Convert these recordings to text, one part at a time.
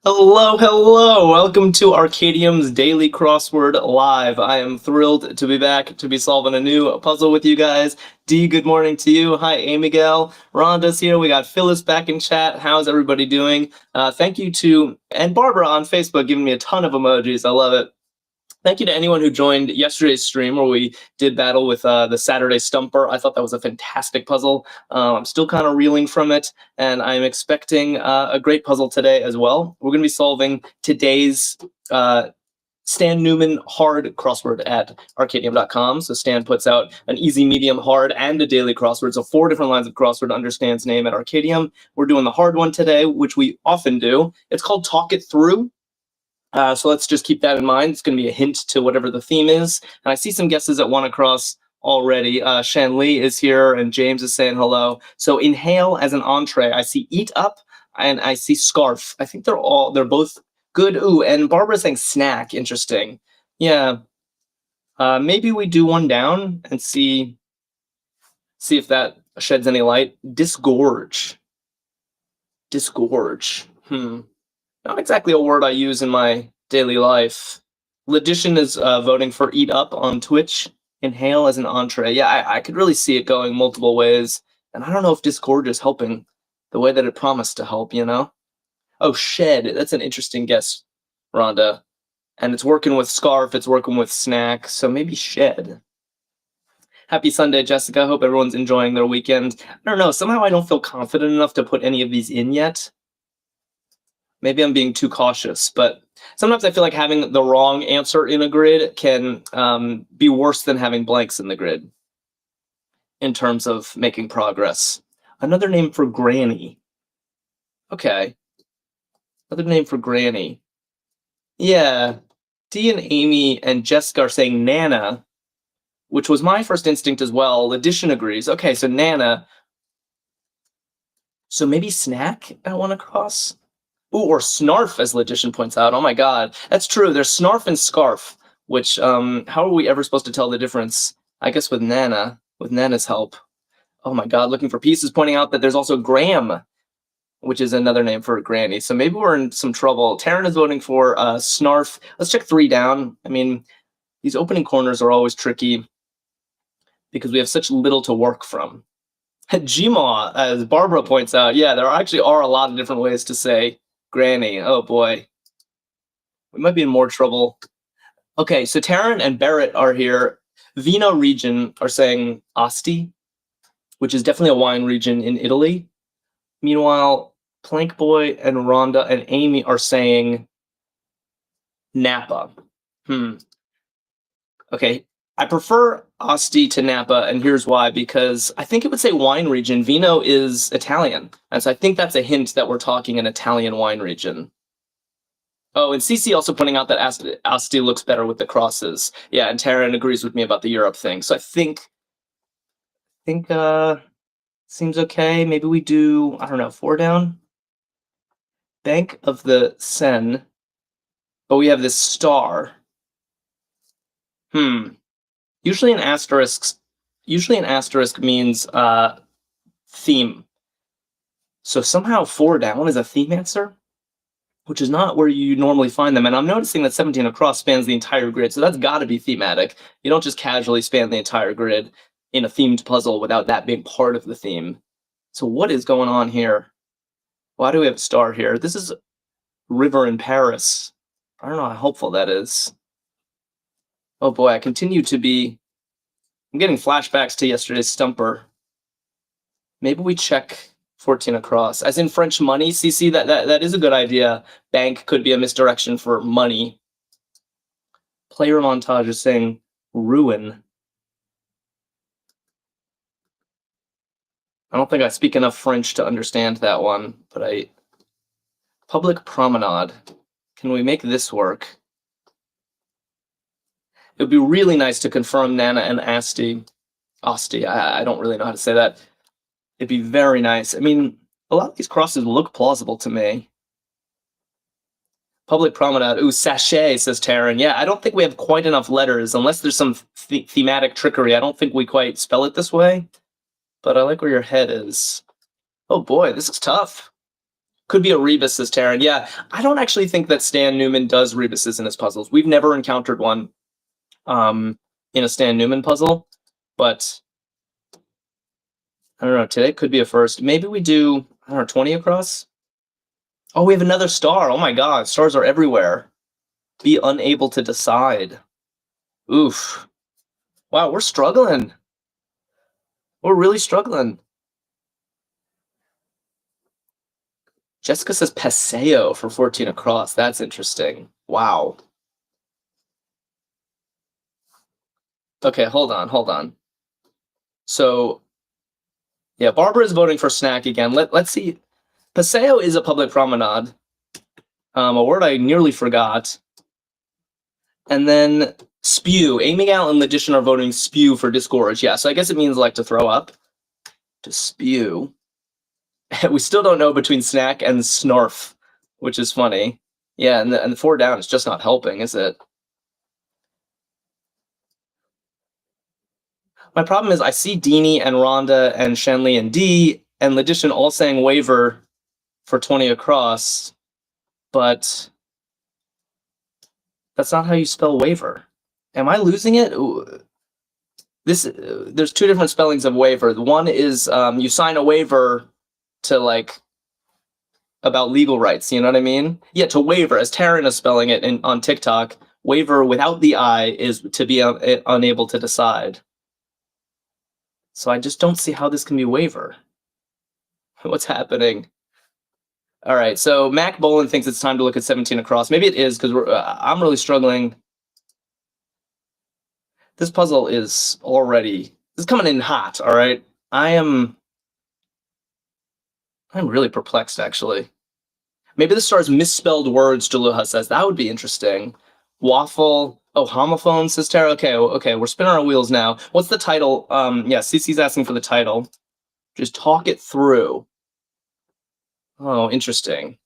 Hello, hello! Welcome to Arkadium's Daily Crossword Live. I am thrilled to be back to be solving a new puzzle with you guys. D, good morning to you. Hi, A. Miguel. Rhonda's here. We got Phyllis back in chat. How's everybody doing? Thank you to, and Barbara on Facebook giving me a ton of emojis. I love it. Thank you to anyone who joined yesterday's stream where we did battle with the Saturday Stumper. I thought that was a fantastic puzzle. I'm still kind of reeling from it, and I'm expecting a great puzzle today as well. We're going to be solving today's Stan Newman hard crossword at Arkadium.com. So Stan puts out an easy, medium, hard, and a daily crossword. So 4 different lines of crossword under Stan's name at Arkadium. We're doing the hard one today, which we often do. It's called Talk It Through. So let's just keep that in mind. It's going to be a hint to whatever the theme is. And I see some guesses at 1 across already. Shan Lee is here, and James is saying hello. So inhale as an entree. I see eat up, and I see scarf. I think they're both good. Ooh, and Barbara's saying snack. Interesting. Yeah. Maybe we do one down and see if that sheds any light. Disgorge. Disgorge. Not exactly a word I use in my daily life. Ledition is voting for eat up on Twitch. Inhale as an entree. Yeah, I could really see it going multiple ways. And I don't know if disgorge is helping the way that it promised to help, you know? Oh, shed. That's an interesting guess, Rhonda. And it's working with scarf. It's working with snack. So maybe shed. Happy Sunday, Jessica. Hope everyone's enjoying their weekend. I don't know. Somehow I don't feel confident enough to put any of these in yet. Maybe I'm being too cautious, but sometimes I feel like having the wrong answer in a grid can be worse than having blanks in the grid in terms of making progress. Another name for granny. Okay. Another name for granny. Yeah. Dee and Amy and Jessica are saying Nana, which was my first instinct as well. Addition agrees. Okay, so Nana. So maybe snack at 1 across? Ooh, or snarf, as Logician points out. Oh my god, that's true. There's snarf and scarf, which, how are we ever supposed to tell the difference? I guess with Nana's help. Oh my god, looking for pieces, pointing out that there's also Graham, which is another name for a granny. So maybe we're in some trouble. Taryn is voting for snarf. Let's check 3 down. I mean, these opening corners are always tricky because we have such little to work from. Gmaw, as Barbara points out, yeah, there actually are a lot of different ways to say granny. Oh boy. We might be in more trouble. Okay, so Taryn and Barrett are here. Vino region are saying Asti, which is definitely a wine region in Italy. Meanwhile, Plank Boy and Rhonda and Amy are saying Napa. Okay, I prefer Asti to Napa, and here's why. Because I think it would say wine region. Vino is Italian, and so I think that's a hint that we're talking an Italian wine region. Oh, and CC also pointing out that Asti looks better with the crosses. Yeah, and Taryn agrees with me about the Europe thing. So I think seems okay. Maybe we do, I don't know, 4 down? Bank of the Seine. But we have this star. Usually an asterisk means theme. So somehow 4 down is a theme answer, which is not where you normally find them. And I'm noticing that 17 across spans the entire grid, so that's got to be thematic. You don't just casually span the entire grid in a themed puzzle without that being part of the theme. So what is going on here? Why do we have a star here? This is river in Paris. I don't know how helpful that is. Oh boy, I'm getting flashbacks to yesterday's stumper. Maybe we check 14 across. As in French money, CC, that is a good idea. Bank could be a misdirection for money. Player montage is saying ruin. I don't think I speak enough French to understand that one, but Public promenade. Can we make this work? It would be really nice to confirm Nana and Asti. I don't really know how to say that. It'd be very nice. I mean, a lot of these crosses look plausible to me. Public promenade. Ooh, sachet, says Taryn. Yeah, I don't think we have quite enough letters. Unless there's some thematic trickery, I don't think we quite spell it this way. But I like where your head is. Oh boy, this is tough. Could be a rebus, says Taryn. Yeah, I don't actually think that Stan Newman does rebuses in his puzzles. We've never encountered one in a Stan Newman puzzle, but I don't know. Today could be a first. Maybe we do, I don't know, 20 across? Oh, we have another star. Oh my god, stars are everywhere. Be unable to decide. Oof. Wow, we're struggling. We're really struggling. Jessica says Paseo for 14 across. That's interesting. Wow. Okay, hold on. So, yeah, Barbara is voting for snack again. Let's see. Paseo is a public promenade. A word I nearly forgot. And then spew. Amy Gal and Logician are voting spew for disgorge. Yeah, so I guess it means like to throw up. To spew. We still don't know between snack and snarf, which is funny. Yeah, and the 4 down is just not helping, is it? My problem is I see Deanie and Rhonda and Shenley and Dee and Logician all saying waiver for 20 across, but that's not how you spell waiver. Am I losing it? There's 2 different spellings of waiver. One is you sign a waiver to like about legal rights, you know what I mean? Yeah, to waiver, as Taryn is spelling it on TikTok, waiver without the I is to be unable to decide. So I just don't see how this can be waiver. What's happening? All right, so Mac Bolin thinks it's time to look at 17 across. Maybe it is, because I'm really struggling. This puzzle is coming in hot, all right? I'm really perplexed, actually. Maybe the star's misspelled words, Jaluha says. That would be interesting. Waffle. Oh, homophone, says Tara. Okay, we're spinning our wheels now. What's the title? Yeah, Cece's asking for the title. Just talk it through. Oh, interesting.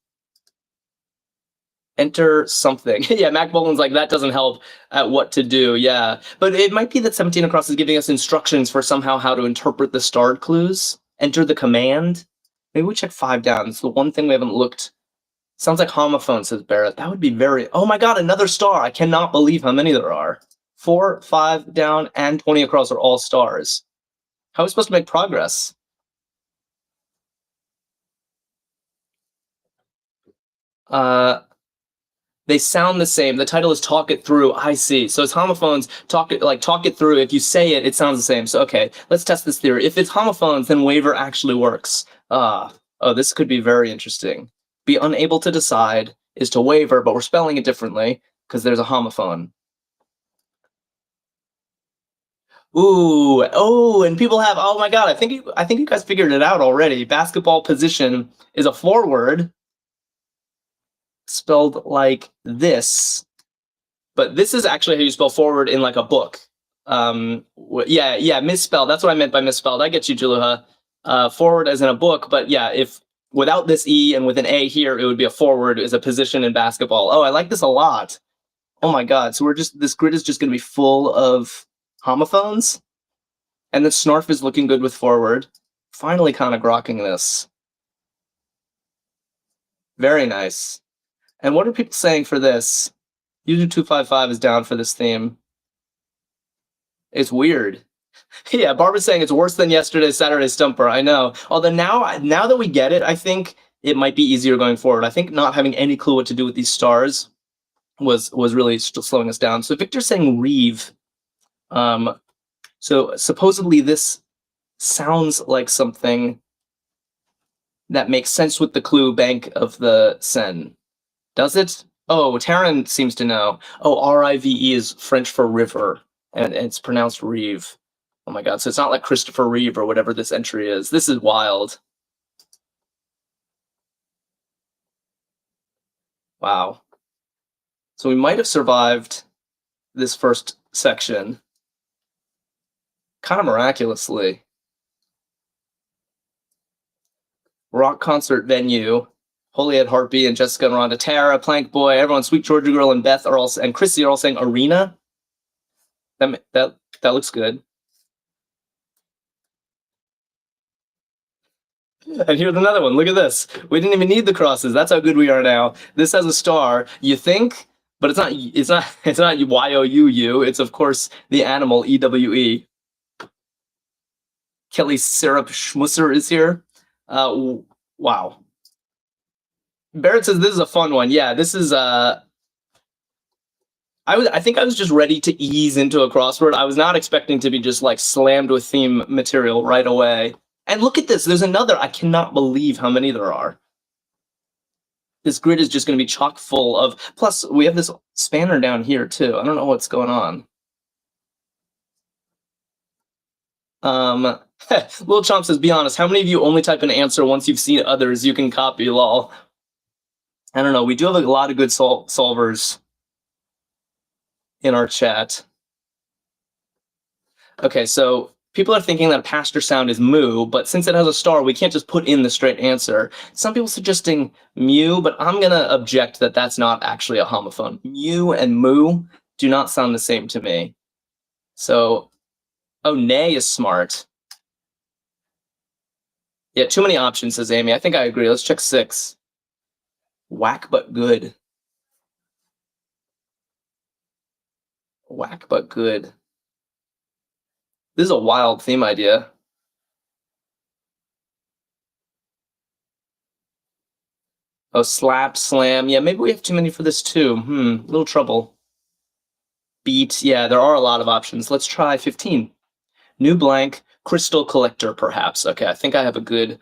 Enter something. Yeah, Mac Bolin's like, that doesn't help at what to do. Yeah, but it might be that 17 across is giving us instructions for somehow how to interpret the starred clues. Enter the command. Maybe we check 5 down. It's the one thing we haven't looked. Sounds like homophone, says Barrett. That would be very... Oh my god, another star! I cannot believe how many there are. 4, 5 down, and 20 across are all stars. How are we supposed to make progress? They sound the same. The title is Talk It Through. I see. So it's homophones, talk it through. If you say it, it sounds the same. So okay, let's test this theory. If it's homophones, then waiver actually works. Oh, this could be very interesting. Be unable to decide is to waiver, but we're spelling it differently because there's a homophone. Ooh, oh, and people have, oh my god, I think you guys figured it out already. Basketball position is a forward spelled like this, but this is actually how you spell forward in like a book. Yeah, misspelled. That's what I meant by misspelled. I get you, Jaluha. Forward as in a book, but yeah, if without this E and with an A here, it would be a forward is a position in basketball. Oh, I like this a lot. Oh my god, so this grid is just going to be full of homophones, and then snarf is looking good with forward. Finally kind of grokking this. Very nice. And what are people saying for this? User255 is down for this theme. It's weird. Yeah, Barbara's saying it's worse than yesterday's Saturday Stumper. I know. Although now that we get it, I think it might be easier going forward. I think not having any clue what to do with these stars was really slowing us down. So Victor's saying Reeve. So supposedly this sounds like something that makes sense with the clue Bank of the Seine. Does it? Oh, Taryn seems to know. Oh, R-I-V-E is French for river, and it's pronounced Reeve. Oh my god, so it's not like Christopher Reeve or whatever this entry is. This is wild. Wow. So we might have survived this first section kind of miraculously. Rock concert venue. Holyhead Harpy and Jessica and Rhonda, Tara, Plank Boy, everyone, Sweet Georgia Girl and Beth are all, and Chrissy are all saying arena. That looks good. And here's another one. Look at this. We didn't even need the crosses. That's how good we are now. This has a star. You think, but it's not. It's not. It's not Y-O-U-U. It's of course the animal E-W-E. Kelly Syrup Schmusser is here. Wow. Barrett says this is a fun one. Yeah, this is. I think I was just ready to ease into a crossword. I was not expecting to be just like slammed with theme material right away. And look at this. There's another. I cannot believe how many there are. This grid is just going to be chock full of. Plus, we have this spanner down here too. I don't know what's going on. Lil Chomp says, be honest, how many of you only type an answer once you've seen others you can copy, lol? I don't know. We do have a lot of good solvers in our chat. Okay, so people are thinking that a pastor sound is moo, but since it has a star, we can't just put in the straight answer. Some people suggesting mew, but I'm going to object that that's not actually a homophone. Mew and moo do not sound the same to me. So, oh, nay is smart. Yeah, too many options, says Amy. I think I agree. Let's check 6. Whack but good. Whack but good. This is a wild theme idea. Oh, slap, slam. Yeah, maybe we have too many for this too. Little trouble. Beat. Yeah, there are a lot of options. Let's try 15. New blank, crystal collector, perhaps. Okay, I think I have a good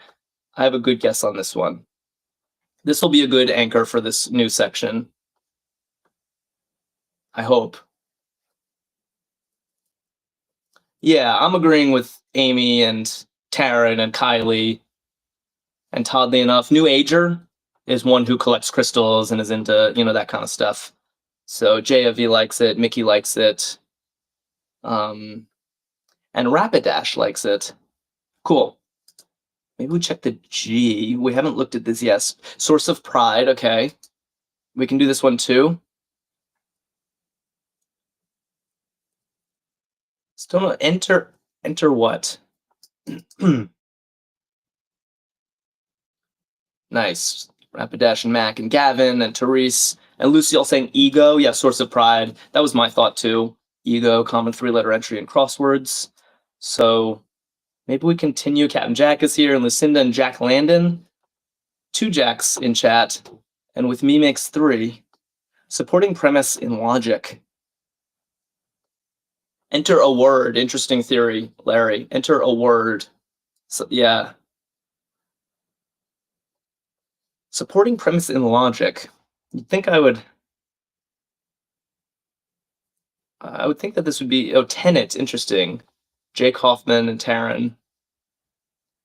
guess on this one. This will be a good anchor for this new section. I hope. Yeah, I'm agreeing with Amy and Taryn and Kylie. And oddly enough, New Ager is one who collects crystals and is into, that kind of stuff. So JV likes it, Mickey likes it. And Rapidash likes it. Cool. Maybe we check the G. We haven't looked at this yet. Source of Pride, okay. We can do this one too. Still not enter what? Nice. Rapidash and Mac and Gavin and Therese and Lucy all saying ego. Yeah, source of pride. That was my thought too. Ego, common 3-letter entry in crosswords. So maybe we continue. Captain Jack is here and Lucinda and Jack Landon. 2 Jacks in chat. And with me makes 3. Supporting premise in logic. Enter a word. Interesting theory, Larry. Enter a word. So, yeah. Supporting premise in logic. You'd think I would think that this would be, tenet, interesting. Jake Hoffman and Taryn.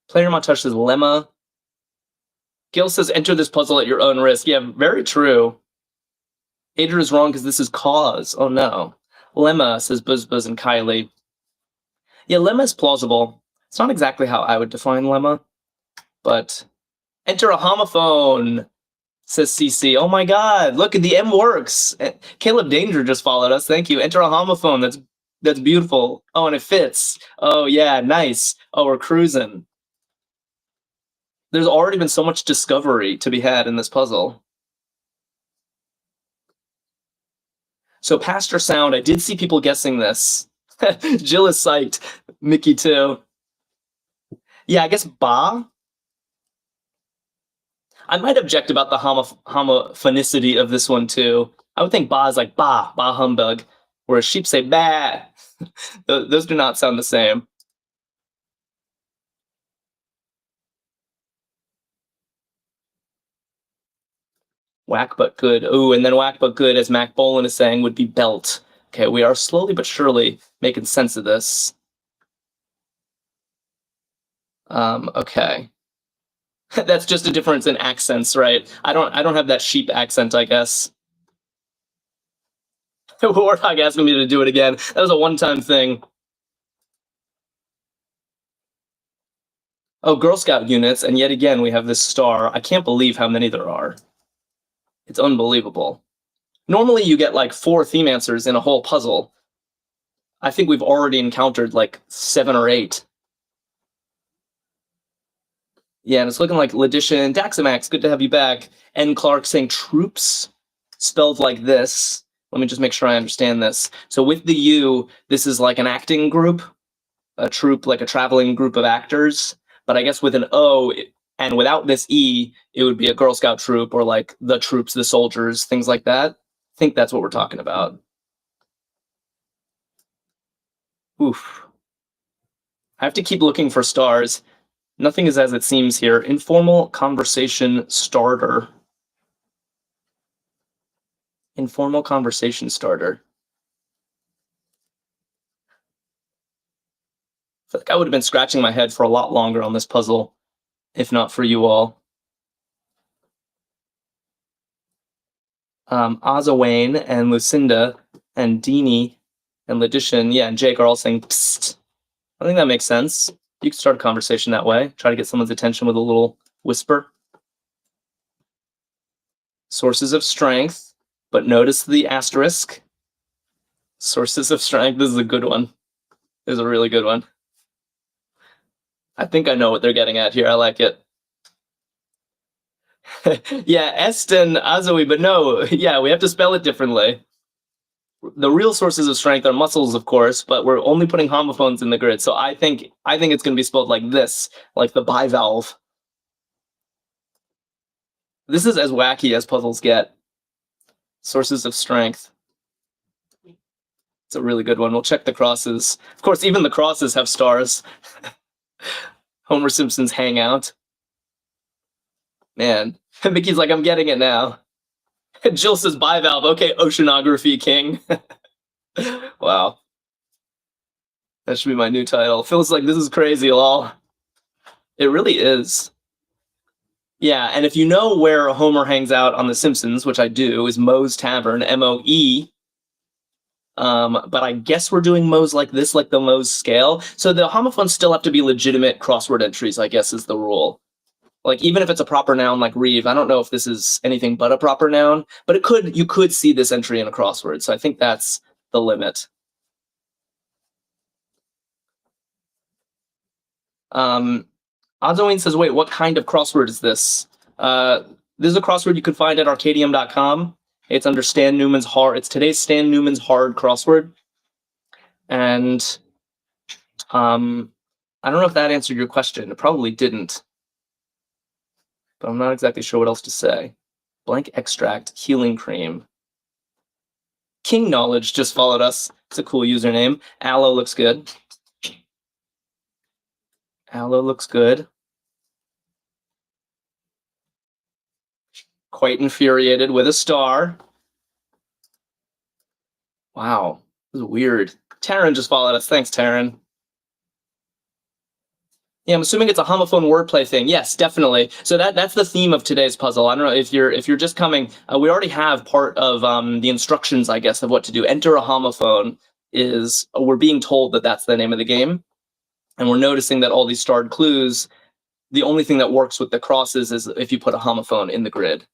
Player Montage says lemma. Gil says enter this puzzle at your own risk. Yeah, very true. Ader is wrong because this is cause. Oh no. Lemma, says Buzz Buzz and Kylie. Yeah, lemma is plausible. It's not exactly how I would define lemma, but enter a homophone, says CC. Oh my god, look, the M works. Caleb Danger just followed us. Thank you. Enter a homophone. That's beautiful. Oh, and it fits. Oh yeah, nice. Oh, we're cruising. There's already been so much discovery to be had in this puzzle. So pastor sound, I did see people guessing this. Jill is psyched. Mickey too. Yeah, I guess ba. I might object about the homophonicity of this one too. I would think ba is like ba humbug, whereas sheep say ba. Those do not sound the same. Whack but good. Ooh, and then whack but good, as Mac Bolan is saying, would be belt. Okay, we are slowly but surely making sense of this. Okay. That's just a difference in accents, right? I don't have that sheep accent, I guess. Warthog asking me to do it again. That was a one-time thing. Oh, Girl Scout units, and yet again we have this star. I can't believe how many there are. It's unbelievable. Normally you get like 4 theme answers in a whole puzzle. I think we've already encountered like 7 or 8. Yeah, and it's looking like Ledition, Daxamax, good to have you back. N. Clark saying troops, spelled like this. Let me just make sure I understand this. So with the U, this is like an acting group, a troupe, like a traveling group of actors. But I guess with an O and without this E, it would be a Girl Scout troop or like the troops, the soldiers, things like that. I think that's what we're talking about. Oof. I have to keep looking for stars. Nothing is as it seems here. Informal conversation starter. Informal conversation starter. I feel like I would have been scratching my head for a lot longer on this puzzle, if not for you all. Azawane and Lucinda and Deanie and Ledition, yeah, and Jake are all saying psst. I think that makes sense. You can start a conversation that way. Try to get someone's attention with a little whisper. Sources of strength, but notice the asterisk. Sources of strength, this is a good one. This is a really good one. I think I know what they're getting at here. I like it. Yeah, Eston Azoe, but no, yeah, we have to spell it differently. The real sources of strength are muscles, of course, but we're only putting homophones in the grid. So I think it's going to be spelled like this, like the bivalve. This is as wacky as puzzles get. Sources of strength. It's a really good one. We'll check the crosses. Of course, even the crosses have stars. Homer Simpson's hangout. Man, Mickey's like, I'm getting it now. Jill says bivalve. Okay, oceanography king. Wow. That should be my new title. Feels like this is crazy, lol. It really is. Yeah, and if you know where Homer hangs out on The Simpsons, which I do, is Moe's Tavern, M-O-E. But I guess we're doing Moe's like this, like the Moe's scale. So the homophones still have to be legitimate crossword entries, I guess is the rule. Like, even if it's a proper noun like Reeve, I don't know if this is anything but a proper noun, but you could see this entry in a crossword. So I think that's the limit. Odzoine says, wait, what kind of crossword is this? This is a crossword you could find at Arkadium.com. It's under Stan Newman's hard. It's today's Stan Newman's hard crossword. And I don't know if that answered your question. It probably didn't. But I'm not exactly sure what else to say. Blank extract, healing cream. King Knowledge just followed us. It's a cool username. Aloe looks good. Aloe looks good. Quite infuriated with a star. Wow, this is weird. Taryn just followed us. Thanks, Taryn. Yeah, I'm assuming it's a homophone wordplay thing. Yes, definitely. So that's the theme of today's puzzle. I don't know if you're just coming. We already have part of the instructions, I guess, of what to do. Enter a homophone is we're being told that that's the name of the game, and we're noticing that all these starred clues. The only thing that works with the crosses is if you put a homophone in the grid.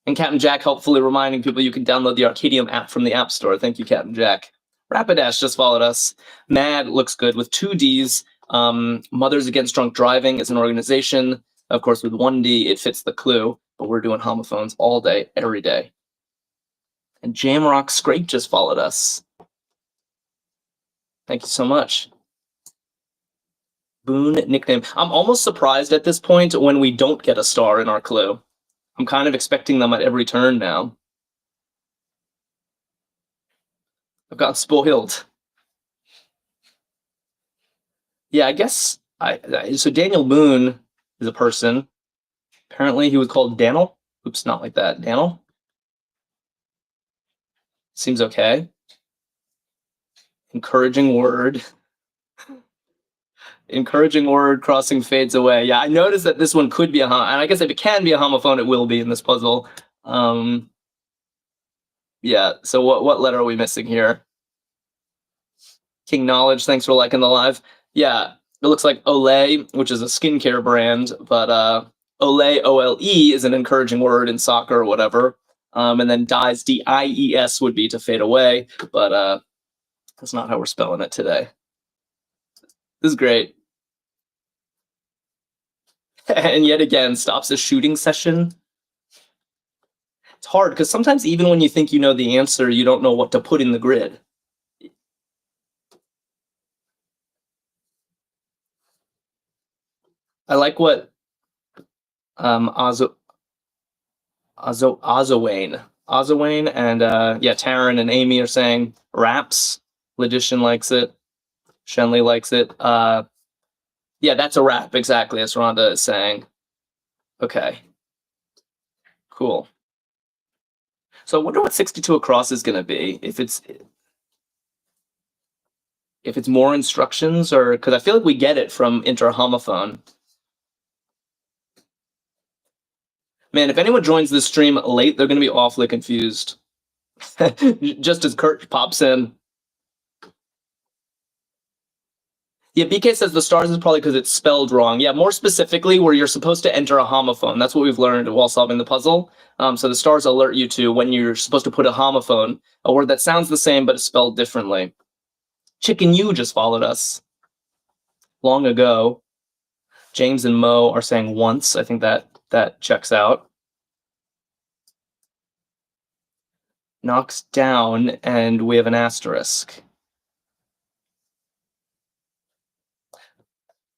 And Captain Jack helpfully reminding people you can download the Arkadium app from the App Store. Thank you, Captain Jack. Rapidash just followed us. Mad looks good with 2 Ds. Mothers Against Drunk Driving is an organization. Of course, with 1 D, it fits the clue, but we're doing homophones all day, every day. And Jamrock Scrape just followed us. Thank you so much. Boone nickname. I'm almost surprised at this point when we don't get a star in our clue. I'm kind of expecting them at every turn now. I've got spoiled. Yeah, I guess so Daniel Boone is a person. Apparently he was called Daniel. Oops, not like that. Daniel. Seems okay. Encouraging word. Encouraging word, crossing fades away. Yeah, I noticed that this one could be and I guess if it can be a homophone, it will be in this puzzle. Yeah, so what letter are we missing here? King Knowledge, thanks for liking the live. Yeah, it looks like Olay, which is a skincare brand, but Olay, O-L-E, is an encouraging word in soccer or whatever. And then dies, D-I-E-S, would be to fade away, but that's not how we're spelling it today. This is great. And yet again, stops a shooting session. It's hard because sometimes even when you think you know the answer, you don't know what to put in the grid. I like what Ozawane and yeah, Taryn and Amy are saying raps. Logician likes it. Shenley likes it. Yeah, that's a rap, exactly, as Rhonda is saying. Okay. Cool. So I wonder what 62 across is going to be. If it's more instructions, or because I feel like we get it from interhomophone. Man, if anyone joins this stream late, they're going to be awfully confused. Just as Kurt pops in. Yeah, BK says the stars is probably because it's spelled wrong. Yeah, more specifically, where you're supposed to enter a homophone. That's what we've learned while solving the puzzle. So the stars alert you to when you're supposed to put a homophone, a word that sounds the same but is spelled differently. Chicken You just followed us long ago. James and Mo are saying once. I think that checks out. Knocks down, and we have an asterisk.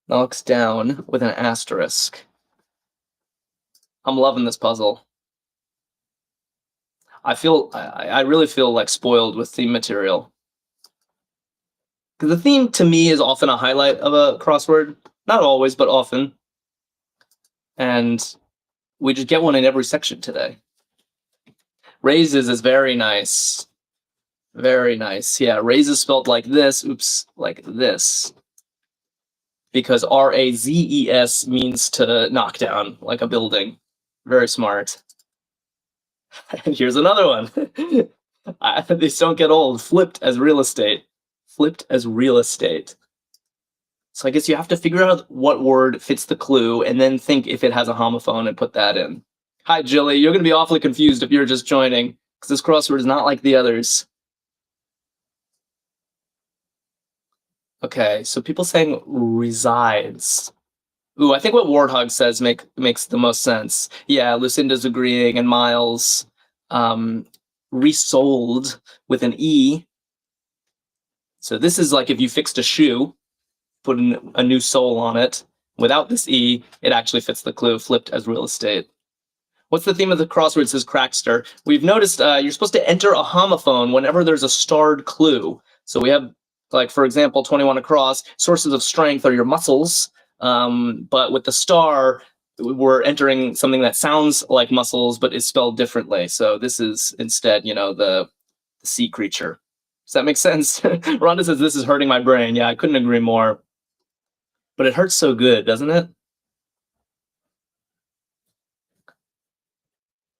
Knocks down with an asterisk. I'm loving this puzzle. I really feel like spoiled with theme material. Because the theme to me is often a highlight of a crossword. Not always, but often. And we just get one in every section today. Raises is very nice. Very nice. Yeah, raises spelled like this. Oops, like this. Because R-A-Z-E-S means to knock down, like a building. Very smart. And here's another one. These don't get old. Flipped as real estate. Flipped as real estate. So I guess you have to figure out what word fits the clue and then think if it has a homophone and put that in. Hi, Jilly. You're going to be awfully confused if you're just joining, because this crossword is not like the others. Okay, so people saying resides. Ooh, I think what Warthog says makes the most sense. Yeah, Lucinda's agreeing, and Miles resold with an E. So this is like if you fixed a shoe, put a new sole on it. Without this E, it actually fits the clue, flipped as real estate. What's the theme of the crossword, says Crackster? We've noticed you're supposed to enter a homophone whenever there's a starred clue. So we have, like, for example, 21 across, sources of strength are your muscles. But with the star, we're entering something that sounds like muscles, but is spelled differently. So this is instead, the sea creature. Does that make sense? Rhonda says, this is hurting my brain. Yeah, I couldn't agree more. But it hurts so good, doesn't it?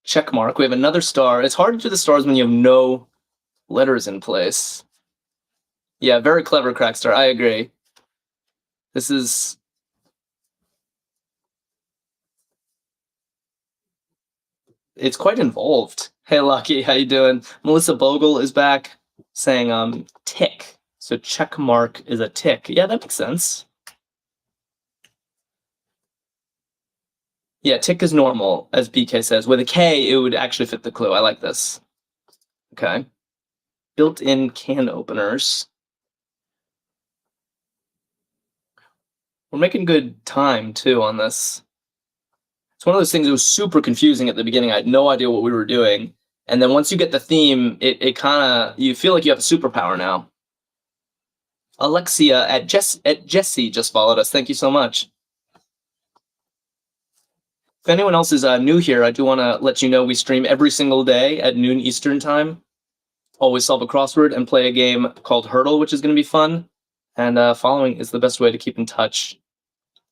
Check mark. We have another star. It's hard to do the stars when you have no letters in place. Yeah, very clever, Crackstar. I agree. This is... It's quite involved. Hey, Lucky, how you doing? Melissa Bogle is back saying tick. So check mark is a tick. Yeah, that makes sense. Yeah, tick is normal, as BK says. With a K, it would actually fit the clue. I like this. Okay. Built-in can openers. We're making good time, too, on this. It's one of those things that was super confusing at the beginning. I had no idea what we were doing. And then once you get the theme, it kind of, you feel like you have a superpower now. Alexia at Jesse just followed us. Thank you so much. If anyone else is new here, I do want to let you know we stream every single day at noon Eastern time. Always solve a crossword and play a game called Hurdle, which is going to be fun. And following is the best way to keep in touch.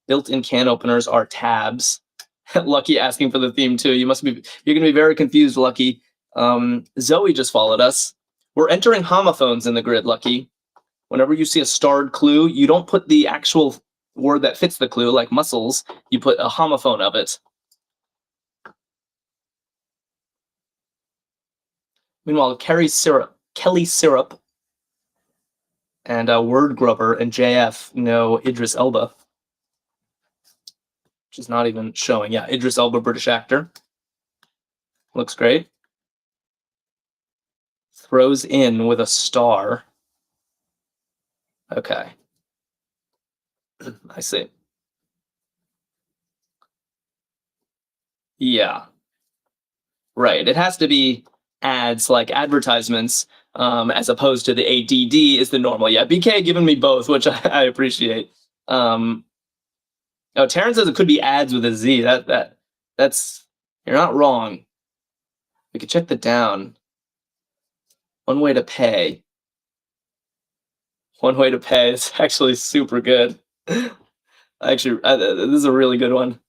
Built-in can openers are tabs. Lucky asking for the theme too. You're going to be very confused, Lucky. Zoe just followed us. We're entering homophones in the grid, Lucky. Whenever you see a starred clue, you don't put the actual word that fits the clue, like muscles. You put a homophone of it. Meanwhile, Kelly Syrup, and Word Grubber and JF know Idris Elba. which is not even showing. Yeah, Idris Elba, British actor. Looks great. Throws in with a star. Okay. I see. Yeah. Right. It has to be ads, like advertisements, as opposed to the ADD is the normal. Yeah, BK giving me both, which I appreciate. Oh, Taryn says it could be ads with a Z. That's you're not wrong. We could check the down. One way to pay. One way to pay is actually super good. Actually, this is a really good one.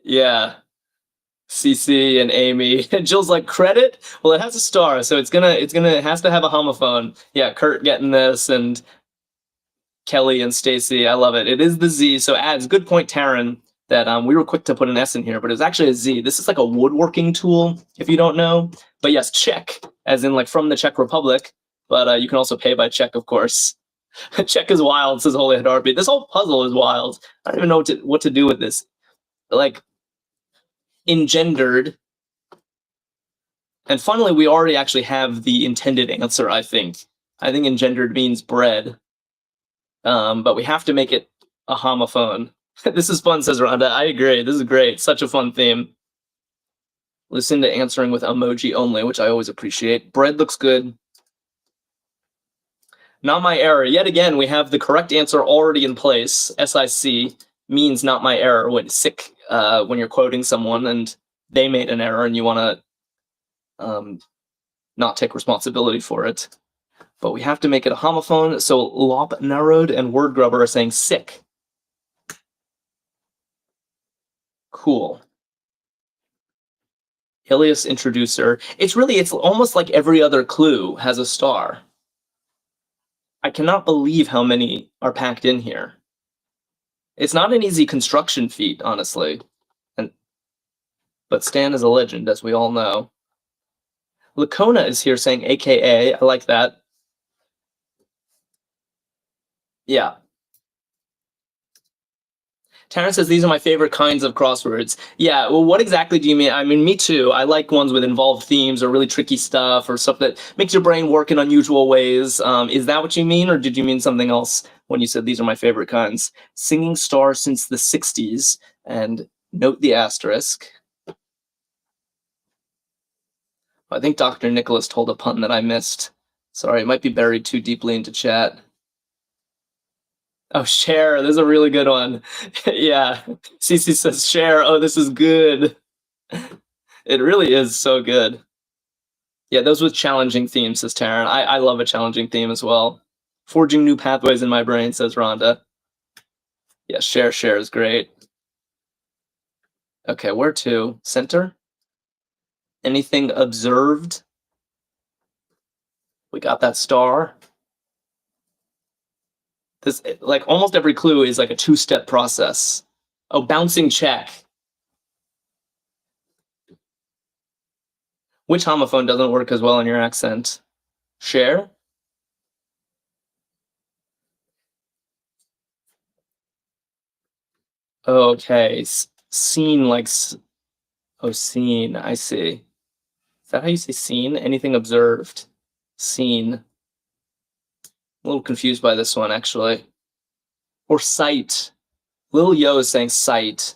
Yeah. CC and Amy. And Jill's like, credit? Well, it has a star, so it has to have a homophone. Yeah, Kurt getting this, and Kelly and Stacy. I love it. It is the Z, so ads. Good point, Taryn, that we were quick to put an S in here, but it's actually a Z. This is like a woodworking tool, if you don't know. But yes, Czech, as in like from the Czech Republic, but you can also pay by check, of course. Czech is wild, says Holy Heartbeat. This whole puzzle is wild. I don't even know what to do with this. Like, engendered. And funnily, we already actually have the intended answer, I think. I think engendered means bred. But we have to make it a homophone. This is fun, says Rhonda. I agree. This is great. Such a fun theme. Listen to answering with emoji only, which I always appreciate. Bread looks good. Not my error. Yet again, we have the correct answer already in place. SIC means not my error when sick, when you're quoting someone and they made an error and you want to not take responsibility for it. But we have to make it a homophone. So Lop Narrowed and Word Grubber are saying sick. Cool. Alias Introducer. It's almost like every other clue has a star. I cannot believe how many are packed in here. It's not an easy construction feat, honestly. But Stan is a legend, as we all know. Lacona is here saying AKA. I like that. Yeah. Taryn says, these are my favorite kinds of crosswords. Yeah, well, what exactly do you mean? I mean, me too. I like ones with involved themes or really tricky stuff or stuff that makes your brain work in unusual ways. Is that what you mean, or did you mean something else when you said these are my favorite kinds? Singing star since the 60s, and note the asterisk. I think Dr. Nicholas told a pun that I missed. Sorry, it might be buried too deeply into chat. Oh, share. This is a really good one. Yeah. Cece says share. Oh, this is good. It really is so good. Yeah, those with challenging themes, says Taryn. I love a challenging theme as well. Forging new pathways in my brain, says Rhonda. Yeah, share is great. Okay, where to? Center? Anything observed? We got that star. This, like, almost every clue is like a two-step process. Oh, bouncing check. Which homophone doesn't work as well in your accent? Share? Okay, scene like... Oh, scene, I see. Is that how you say scene? Anything observed? Scene. A little confused by this one, actually. Or sight. Lil Yo is saying sight.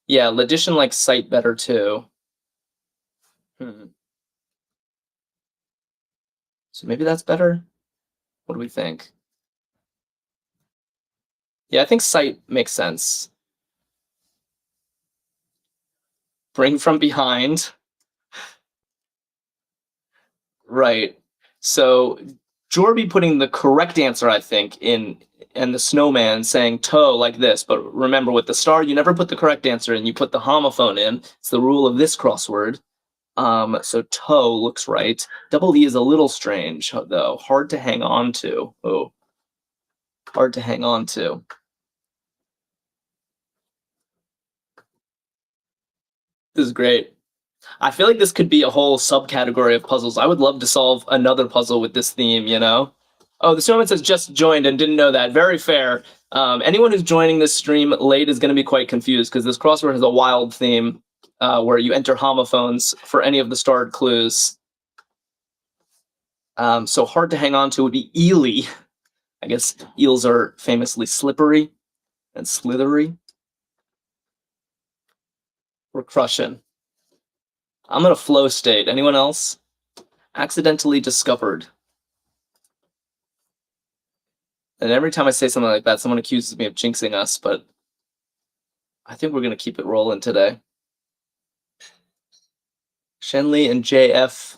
Yeah, Ledition likes sight better, too. So maybe that's better? What do we think? Yeah, I think sight makes sense. Bring from behind. Right. So Jorby putting the correct answer, I think, and the snowman saying toe like this. But remember, with the star, you never put the correct answer in. You put the homophone in. It's the rule of this crossword. So toe looks right. Double E is a little strange, though. Hard to hang on to. Oh, hard to hang on to. This is great. I feel like this could be a whole subcategory of puzzles. I would love to solve another puzzle with this theme, you know? Oh, the snowman says just joined and didn't know that. Very fair. Anyone who's joining this stream late is going to be quite confused because this crossword has a wild theme where you enter homophones for any of the starred clues. So hard to hang on to would be eely. I guess eels are famously slippery and slithery. We're crushing. I'm in a flow state. Anyone else? Accidentally discovered. And every time I say something like that, someone accuses me of jinxing us, but I think we're going to keep it rolling today. Shenley and JF.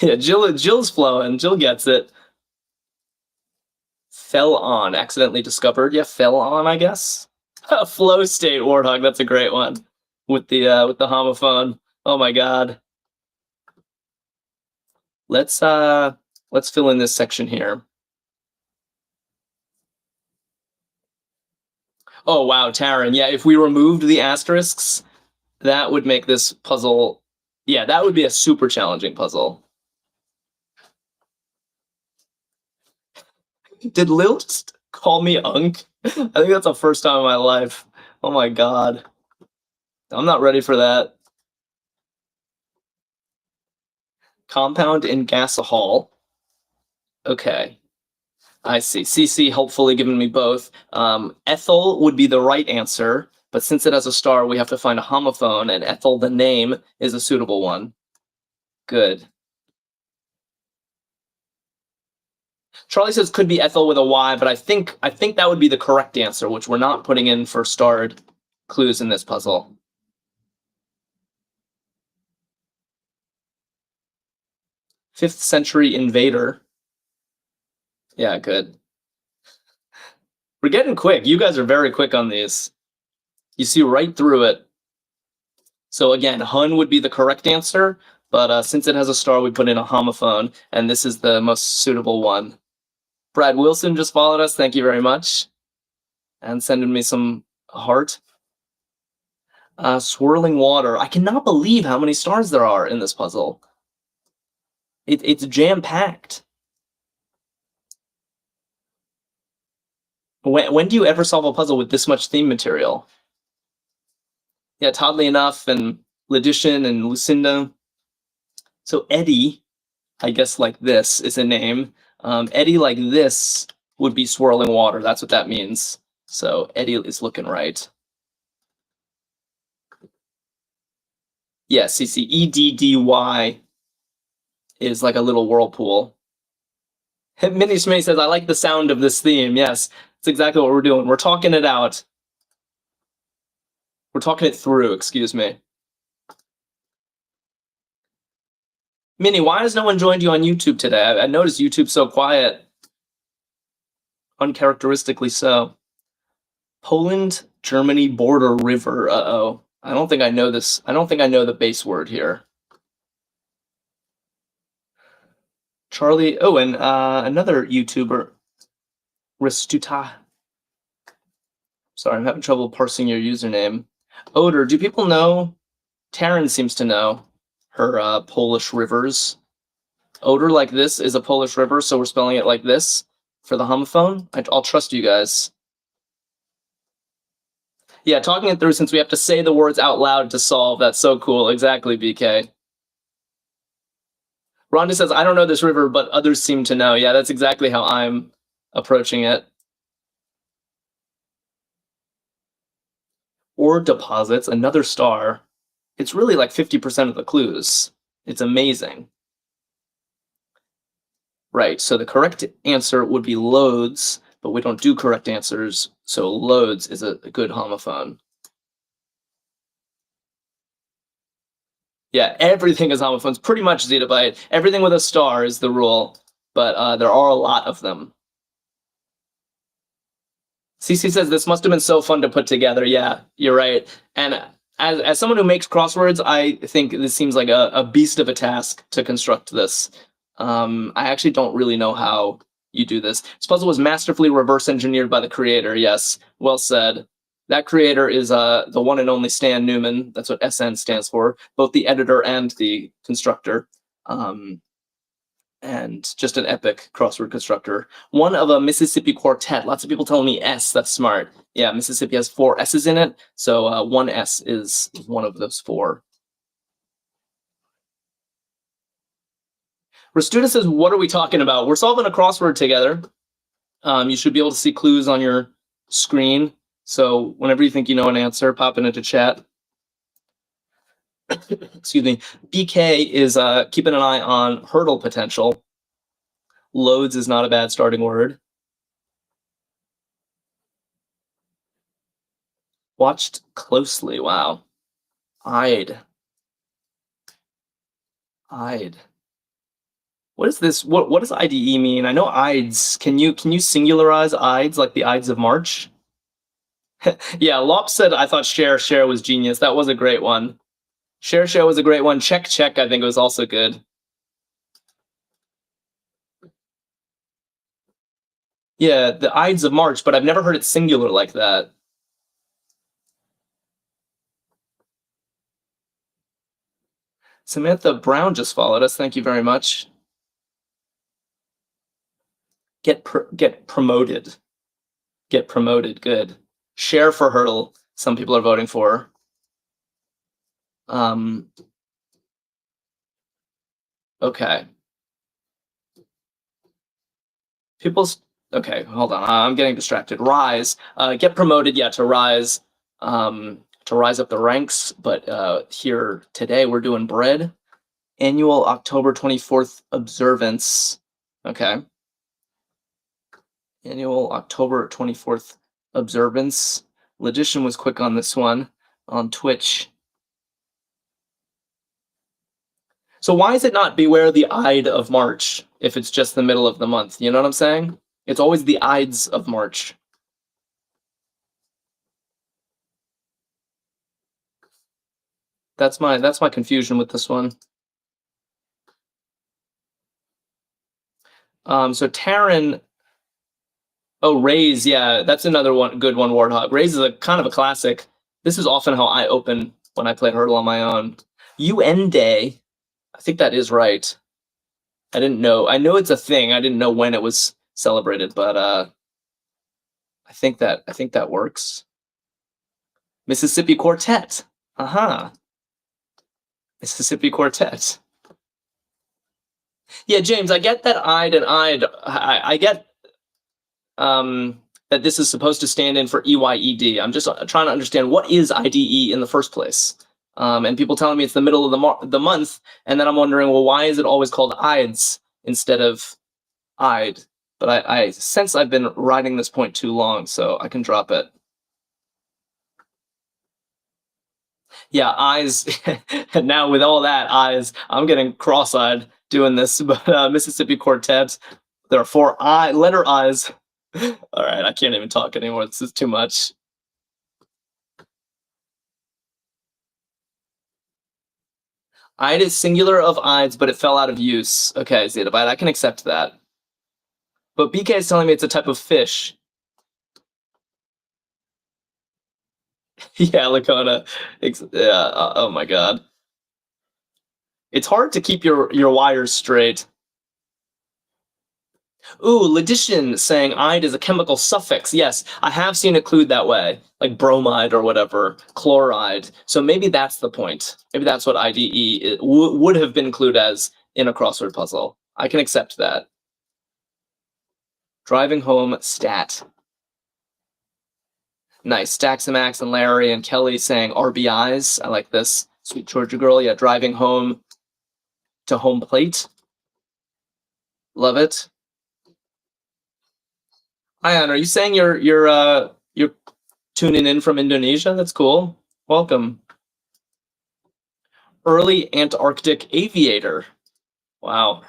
Yeah, Jill's flowing. Jill gets it. Fell on. Accidentally discovered. Yeah, fell on, I guess. Flow state warthog. That's a great one. With the homophone. Oh my god. Let's fill in this section here. Oh wow, Taryn. Yeah, if we removed the asterisks, that would make this puzzle. Yeah, that would be a super challenging puzzle. Did Lil just call me Unk? I think that's the first time in my life. Oh my god. I'm not ready for that. Compound in gasohol. Okay. I see. CC helpfully given me both. Ethyl would be the right answer, but since it has a star, we have to find a homophone, and Ethyl, the name, is a suitable one. Good. Charlie says could be Ethel with a Y, but I think that would be the correct answer, which we're not putting in for starred clues in this puzzle. Fifth century invader. Yeah, good. We're getting quick. You guys are very quick on these. You see right through it. So again, Hun would be the correct answer, but since it has a star, we put in a homophone, and this is the most suitable one. Brad Wilson just followed us. Thank you very much. And sending me some heart. Swirling water. I cannot believe how many stars there are in this puzzle. It's jam-packed. When do you ever solve a puzzle with this much theme material? Yeah, Toddly Enough and Lydician and Lucinda. So Eddie, I guess like this is a name. Eddie like this would be swirling water. That's what that means. So Eddie is looking right. Yeah, CC EDDY is like a little whirlpool. Minnie Schmay says, I like the sound of this theme. Yes, that's exactly what we're doing. We're talking it out. We're talking it through, excuse me. Minnie, why has no one joined you on YouTube today? I noticed YouTube's so quiet. Uncharacteristically so. Poland, Germany, border, river. Uh-oh. I don't think I know this. I don't think I know the base word here. Charlie. Oh, and another YouTuber. Ristuta. Sorry, I'm having trouble parsing your username. Oder, do people know? Taryn seems to know her Polish rivers. Oder like this is a Polish river, so we're spelling it like this for the homophone. I'll trust you guys. Yeah, talking it through since we have to say the words out loud to solve. That's so cool. Exactly, BK. Rhonda says, I don't know this river, but others seem to know. Yeah, that's exactly how I'm approaching it. Ore deposits, another star. It's really like 50% of the clues. It's amazing. Right, so the correct answer would be loads, but we don't do correct answers, so loads is a good homophone. Yeah, everything is homophones, pretty much zettabyte. Everything with a star is the rule, but there are a lot of them. CC says, this must have been so fun to put together. Yeah, you're right. And as someone who makes crosswords, I think this seems like a beast of a task to construct this. I actually don't really know how you do this. This puzzle was masterfully reverse engineered by the creator. Yes, well said. That creator is the one and only Stan Newman. That's what SN stands for, both the editor and the constructor. and just an epic crossword constructor. One of a Mississippi quartet. Lots of people telling me S. That's smart. Yeah, Mississippi has 4 S's in it, so one S is one of those 4. Restuda says, what are we talking about? We're solving a crossword together. You should be able to see clues on your screen. So whenever you think you know an answer, pop it into chat. Excuse me. BK is keeping an eye on hurdle potential. Loads is not a bad starting word. Watched closely. Wow. Eyed. What is this? What does IDE mean? I know Ides. Can you singularize Ides like the Ides of March? Yeah, Lop said I thought share was genius. That was a great one. Share was a great one. Check I think was also good. Yeah, the Ides of March, but I've never heard it singular like that. Samantha Brown just followed us. Thank you very much. Get promoted. Get promoted. Good. Share for hurdle. Some people are voting for. Okay. Okay, hold on. I'm getting distracted. Rise. Get promoted. Yeah, to rise. To rise up the ranks. But here today we're doing bread. Annual October 24th observance. Okay. Annual October 24th observance. Logician was quick on this one on Twitch. So why is it not beware the Ide of March if it's just the middle of the month? You know what I'm saying? It's always the Ides of March. That's my confusion with this one. So Taryn. Oh, Raise, yeah, that's another one, good one, Warthog. Raise is a kind of a classic. This is often how I open when I play Hurdle on my own. UN Day. I think that is right. I didn't know. I know it's a thing. I didn't know when it was celebrated, but I think that works. Mississippi Quartet. Mississippi Quartet. Yeah, James, I get that I'd and I'd. I get that this is supposed to stand in for EYED. I'm just trying to understand what is IDE in the first place. And people telling me it's the middle of the month, and then I'm wondering, well, why is it always called Ides instead of Ide? But I sense I've been riding this point too long, so I can drop it. Yeah, eyes. Now with all that eyes, I'm getting cross-eyed doing this. But Mississippi Quartet, there are 4 letter I's. All right, I can't even talk anymore. This is too much. Ide is singular of Ides, but it fell out of use. Okay, Zetabite, I can accept that. But BK is telling me it's a type of fish. Yeah, Lacona. Yeah, oh my god. It's hard to keep your wires straight. Ooh, Logician saying Ide is a chemical suffix. Yes, I have seen it clued that way, like bromide or whatever, chloride. So maybe that's the point. Maybe that's what IDE would have been clued as in a crossword puzzle. I can accept that. Driving home stat. Nice. Staxamax and Larry and Kelly saying RBIs. I like this. Sweet Georgia girl. Yeah, driving home to home plate. Love it. Ian, are you saying you're tuning in from Indonesia? That's cool. Welcome. Early Antarctic aviator. Wow.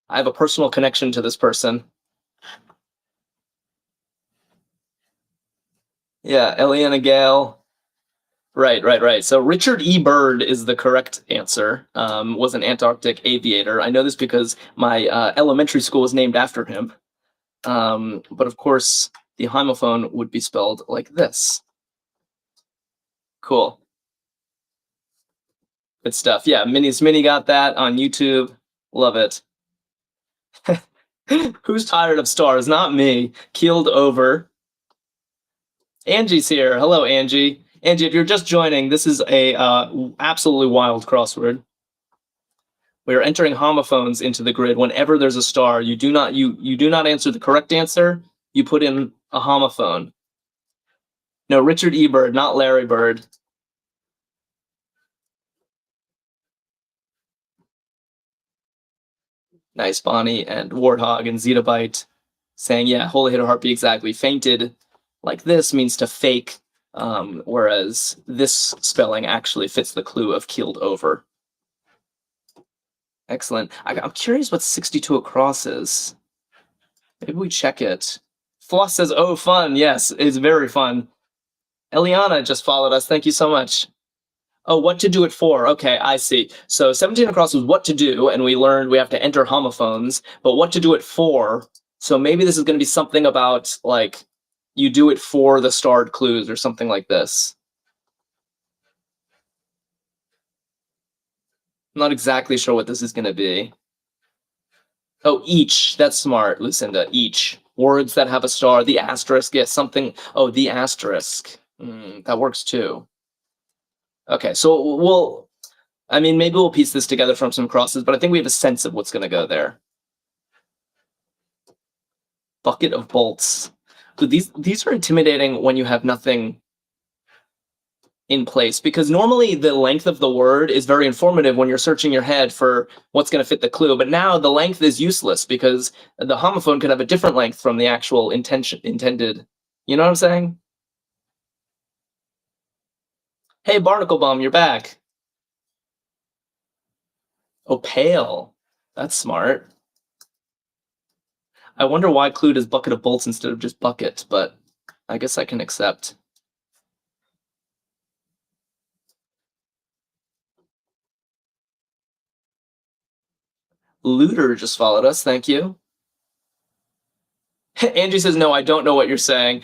I have a personal connection to this person. Yeah, Eliana Gale. Right. So Richard E. Byrd is the correct answer. Was an Antarctic aviator. I know this because my elementary school was named after him. But of course, the homophone would be spelled like this. Cool. Good stuff. Yeah, Mini got that on YouTube. Love it. Who's tired of stars? Not me. Keeled over. Angie's here. Hello, Angie. Angie, if you're just joining, this is a absolutely wild crossword. We are entering homophones into the grid. Whenever there's a star, you do not answer the correct answer. You put in a homophone. No, Richard E. Bird, not Larry Bird. Nice, Bonnie and Warthog and Zettabyte saying, yeah, holy hit or heartbeat, exactly. Fainted like this means to fake, whereas this spelling actually fits the clue of keeled over. Excellent. I'm curious what 62 across is. Maybe we check it. Floss says, oh, fun. Yes, it's very fun. Eliana just followed us. Thank you so much. Oh, what to do it for. Okay, I see. So 17 across was what to do, and we learned we have to enter homophones, but what to do it for. So maybe this is going to be something about, like, you do it for the starred clues or something like this. I'm not exactly sure what this is going to be. Oh, each. That's smart, Lucinda. Each. Words that have a star. The asterisk. Yes, something. Oh, the asterisk. That works too. Okay, so maybe we'll piece this together from some crosses, but I think we have a sense of what's going to go there. Bucket of bolts. So these are intimidating when you have nothing in place, because normally the length of the word is very informative when you're searching your head for what's going to fit the clue, but now the length is useless because the homophone could have a different length from the actual intended. You know what I'm saying? Hey, Barnacle Bum, you're back. Oh, pale. That's smart. I wonder why clue does bucket of bolts instead of just bucket, but I guess I can accept. Looter just followed us. Thank you. Angie says, no, I don't know what you're saying.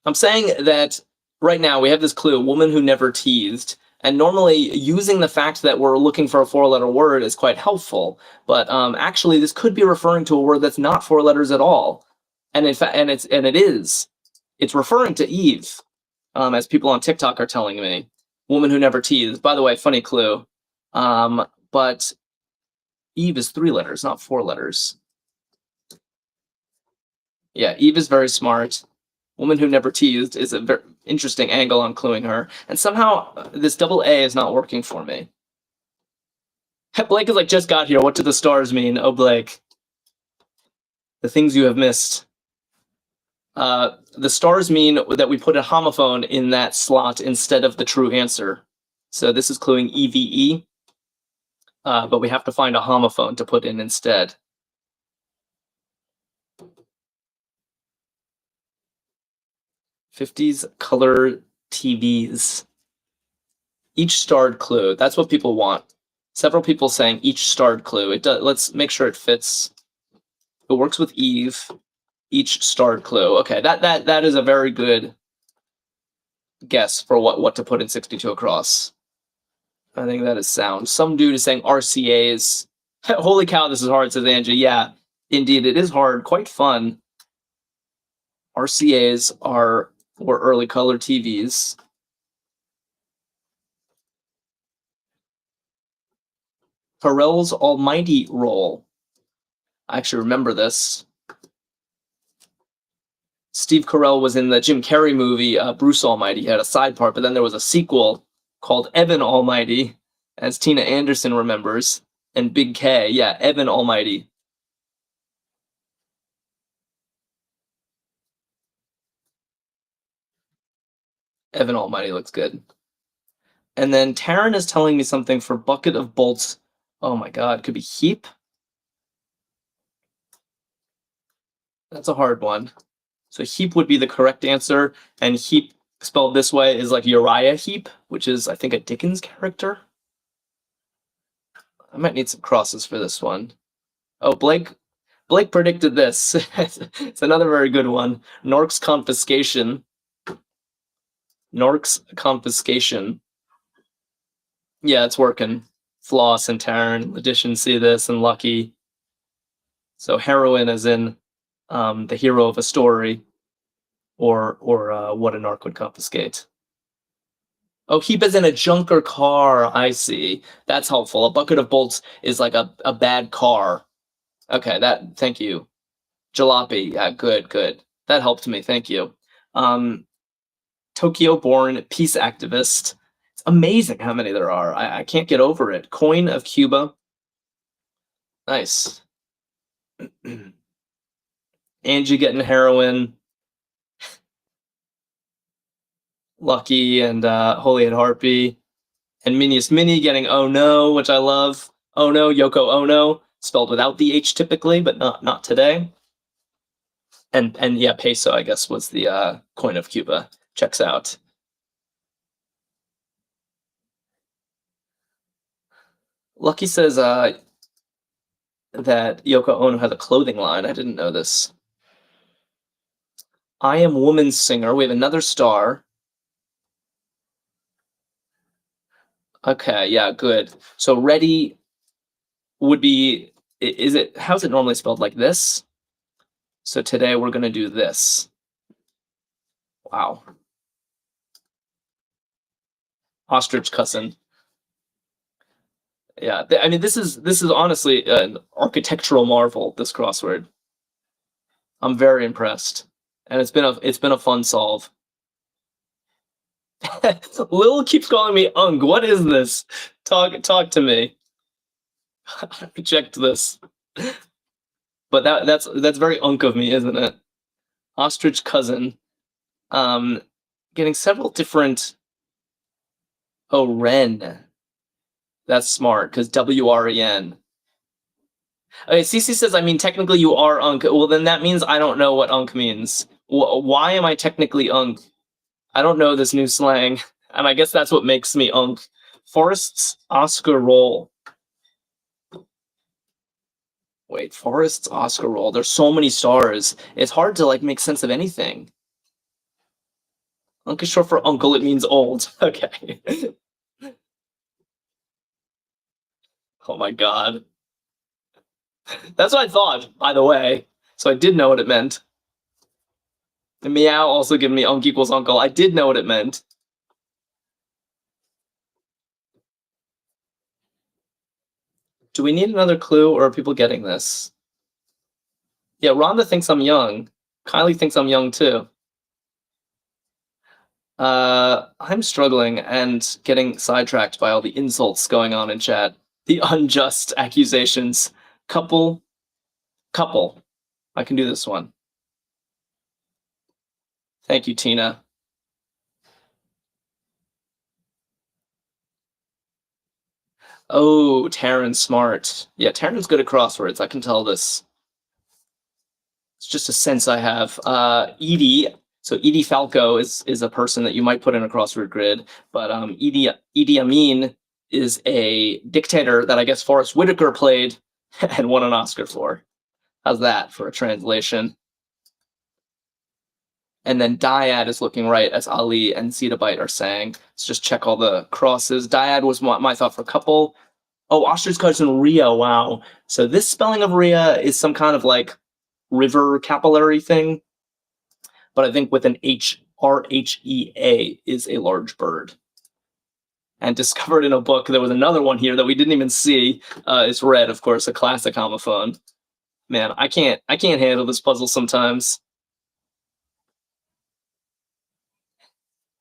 I'm saying that right now we have this clue, woman who never teased. And normally using the fact that we're looking for a four-letter word is quite helpful. But actually, this could be referring to a word that's not four letters at all. And in fact, it is. It's referring to Eve, as people on TikTok are telling me. Woman who never teased. By the way, funny clue. But Eve is 3 letters, not 4 letters. Yeah, Eve is very smart. Woman who never teased is a very interesting angle on cluing her. And somehow this double A is not working for me. Blake is like, just got here. What do the stars mean? Oh, Blake. The things you have missed. The stars mean that we put a homophone in that slot instead of the true answer. So this is cluing EVE. But we have to find a homophone to put in instead. '50s color TVs. Each starred clue. That's what people want. Several people saying each starred clue. It does. Let's make sure it fits. It works with Eve. Each starred clue. Okay, that is a very good guess for what to put in 62 across. I think that is sound. Some dude is saying RCAs. Holy cow, this is hard, says Angie. Yeah, indeed, it is hard. Quite fun. RCAs were early color TVs. Carell's almighty role. I actually remember this. Steve Carell was in the Jim Carrey movie Bruce Almighty. He had a side part, but then there was a sequel called Evan Almighty, as Tina Anderson remembers, and Big K. Yeah, Evan Almighty. Evan Almighty looks good. And then Taryn is telling me something for bucket of bolts. Oh my god, could be heap? That's a hard one. So heap would be the correct answer, and heap spelled this way is like Uriah Heep, which is, I think, a Dickens character. I might need some crosses for this one. Oh, Blake predicted this. It's another very good one. Nork's confiscation. Narc's confiscation. Yeah, it's working. Floss and Taryn, Edition see this, and Lucky. So heroine as in the hero of a story, or what a narc would confiscate. Oh, heap as in a junker car. I see. That's helpful. A bucket of bolts is like a bad car. Okay, thank you. Jalopy. Yeah, good. That helped me. Thank you. Tokyo-born peace activist. It's amazing how many there are. I can't get over it. Coin of Cuba. Nice. Angie getting heroin. Lucky and Holy Head Harpy. And Minius Mini getting Oh No, which I love. Oh No, Yoko Ono. Spelled without the H typically, but not today. And yeah, peso, I guess, was the coin of Cuba. Checks out. Lucky says that Yoko Ono has a clothing line. I didn't know this. I Am Woman Singer. We have another star. Okay, yeah, good. So ready would be, how's it normally spelled? Like this? So today we're going to do this. Wow. Ostrich cousin. Yeah, I mean, this is honestly an architectural marvel, this crossword. I'm very impressed. And it's been a fun solve. Lil keeps calling me Unk. What is this? Talk to me. I reject this. But that's very Unk of me, isn't it? Ostrich cousin. Getting several different. Oh, Ren. That's smart because WREN. Okay, Cece says, I mean, technically you are Unk. Well, then that means I don't know what Unk means. Why am I technically Unk? I don't know this new slang, and I guess that's what makes me Unk. Forrest's Oscar roll. Wait, Forrest's Oscar roll. There's so many stars. It's hard to make sense of anything. Unk is short for uncle. It means old. Okay. Oh my god. That's what I thought, by the way. So I did know what it meant. The meow also giving me Unk equals uncle. I did know what it meant. Do we need another clue, or are people getting this? Yeah, Rhonda thinks I'm young. Kylie thinks I'm young too. I'm struggling and getting sidetracked by all the insults going on in chat. The unjust accusations. Couple. I can do this one. Thank you, Tina. Oh, Taryn's smart. Yeah, Taryn's good at crosswords. I can tell this. It's just a sense I have. Edie. So Edie Falco is a person that you might put in a crossword grid, but Idi Amin is a dictator that I guess Forrest Whitaker played and won an Oscar for. How's that for a translation? And then Dyad is looking right, as Ali and Zettabyte are saying. Let's just check all the crosses. Dyad was my thought for couple. Oh, Ostrich cousin Rhea, wow. So this spelling of Rhea is some kind of river capillary thing. But I think with an H, RHEA is a large bird. And discovered in a book, there was another one here that we didn't even see. It's red, of course, a classic homophone. Man, I can't handle this puzzle sometimes.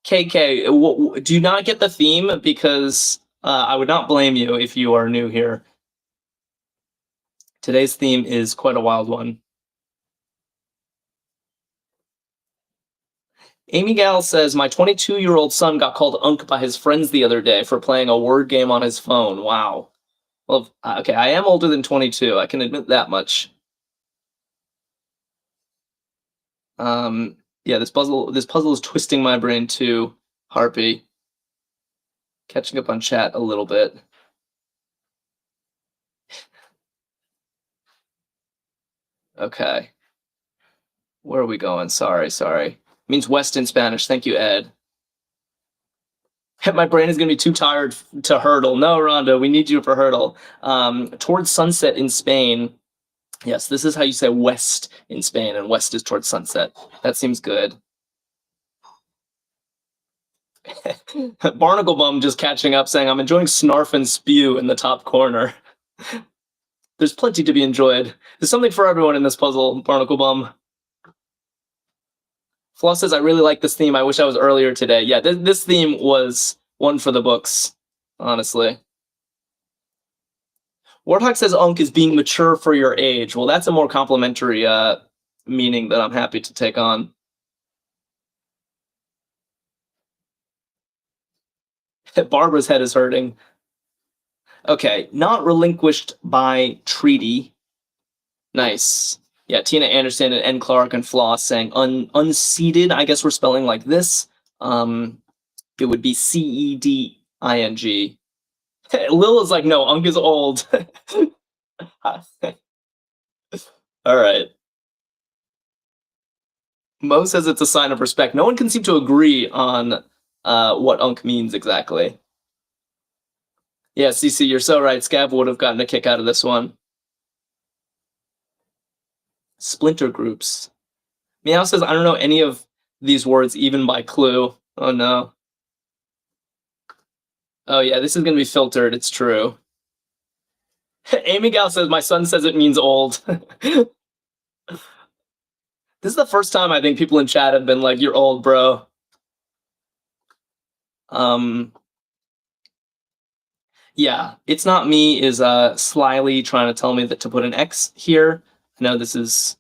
KK, do you not get the theme? Because I would not blame you if you are new here. Today's theme is quite a wild one. Amy Gal says, my 22-year-old son got called Unk by his friends the other day for playing a word game on his phone. Wow. Well, okay, I am older than 22. I can admit that much. Yeah, this puzzle is twisting my brain too, Harpy. Catching up on chat a little bit. Okay. Where are we going? Sorry. It means West in Spanish. Thank you, Ed. My brain is going to be too tired to hurdle. No, Rhonda, we need you for hurdle. Towards sunset in Spain. Yes, this is how you say west in Spain, and west is towards sunset. That seems good. Barnacle Bum just catching up, saying, I'm enjoying snarf and spew in the top corner. There's plenty to be enjoyed. There's something for everyone in this puzzle, Barnacle Bum. Floss says, I really like this theme. I wish I was earlier today. Yeah, this theme was one for the books, honestly. Warthog says Unk is being mature for your age. Well, that's a more complimentary meaning that I'm happy to take on. Barbara's head is hurting. Okay, not relinquished by treaty. Nice. Yeah, Tina Anderson and N. Clark and Floss saying unseated. I guess we're spelling like this. It would be Ceding. Lil is like, no, Unk is old. All right. Mo says it's a sign of respect. No one can seem to agree on what Unk means exactly. Yeah, CC, you're so right. Scav would have gotten a kick out of this one. Splinter groups. Meow says, I don't know any of these words even by clue. Oh, no. Oh, yeah, this is going to be filtered. It's true. Amy Gal says, my son says it means old. This is the first time I think people in chat have been like, you're old, bro. Yeah, it's not me is slyly trying to tell me that to put an X here. I know this is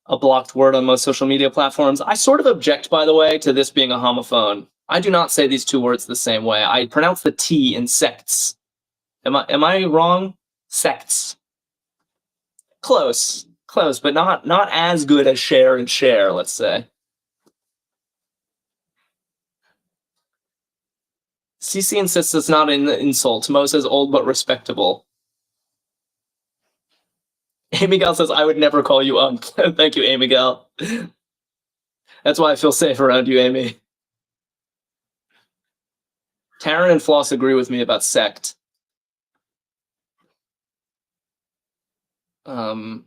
a blocked word on most social media platforms. I sort of object, by the way, to this being a homophone. I do not say these two words the same way. I pronounce the T in sects. Am I wrong? Sects. Close, but not as good as share and share, let's say. CC insists it's not an insult. Mo says old but respectable. Amy Gal says, I would never call you Unk. Thank you, Amy Gal. That's why I feel safe around you, Amy. Taryn and Floss agree with me about sect. Okay.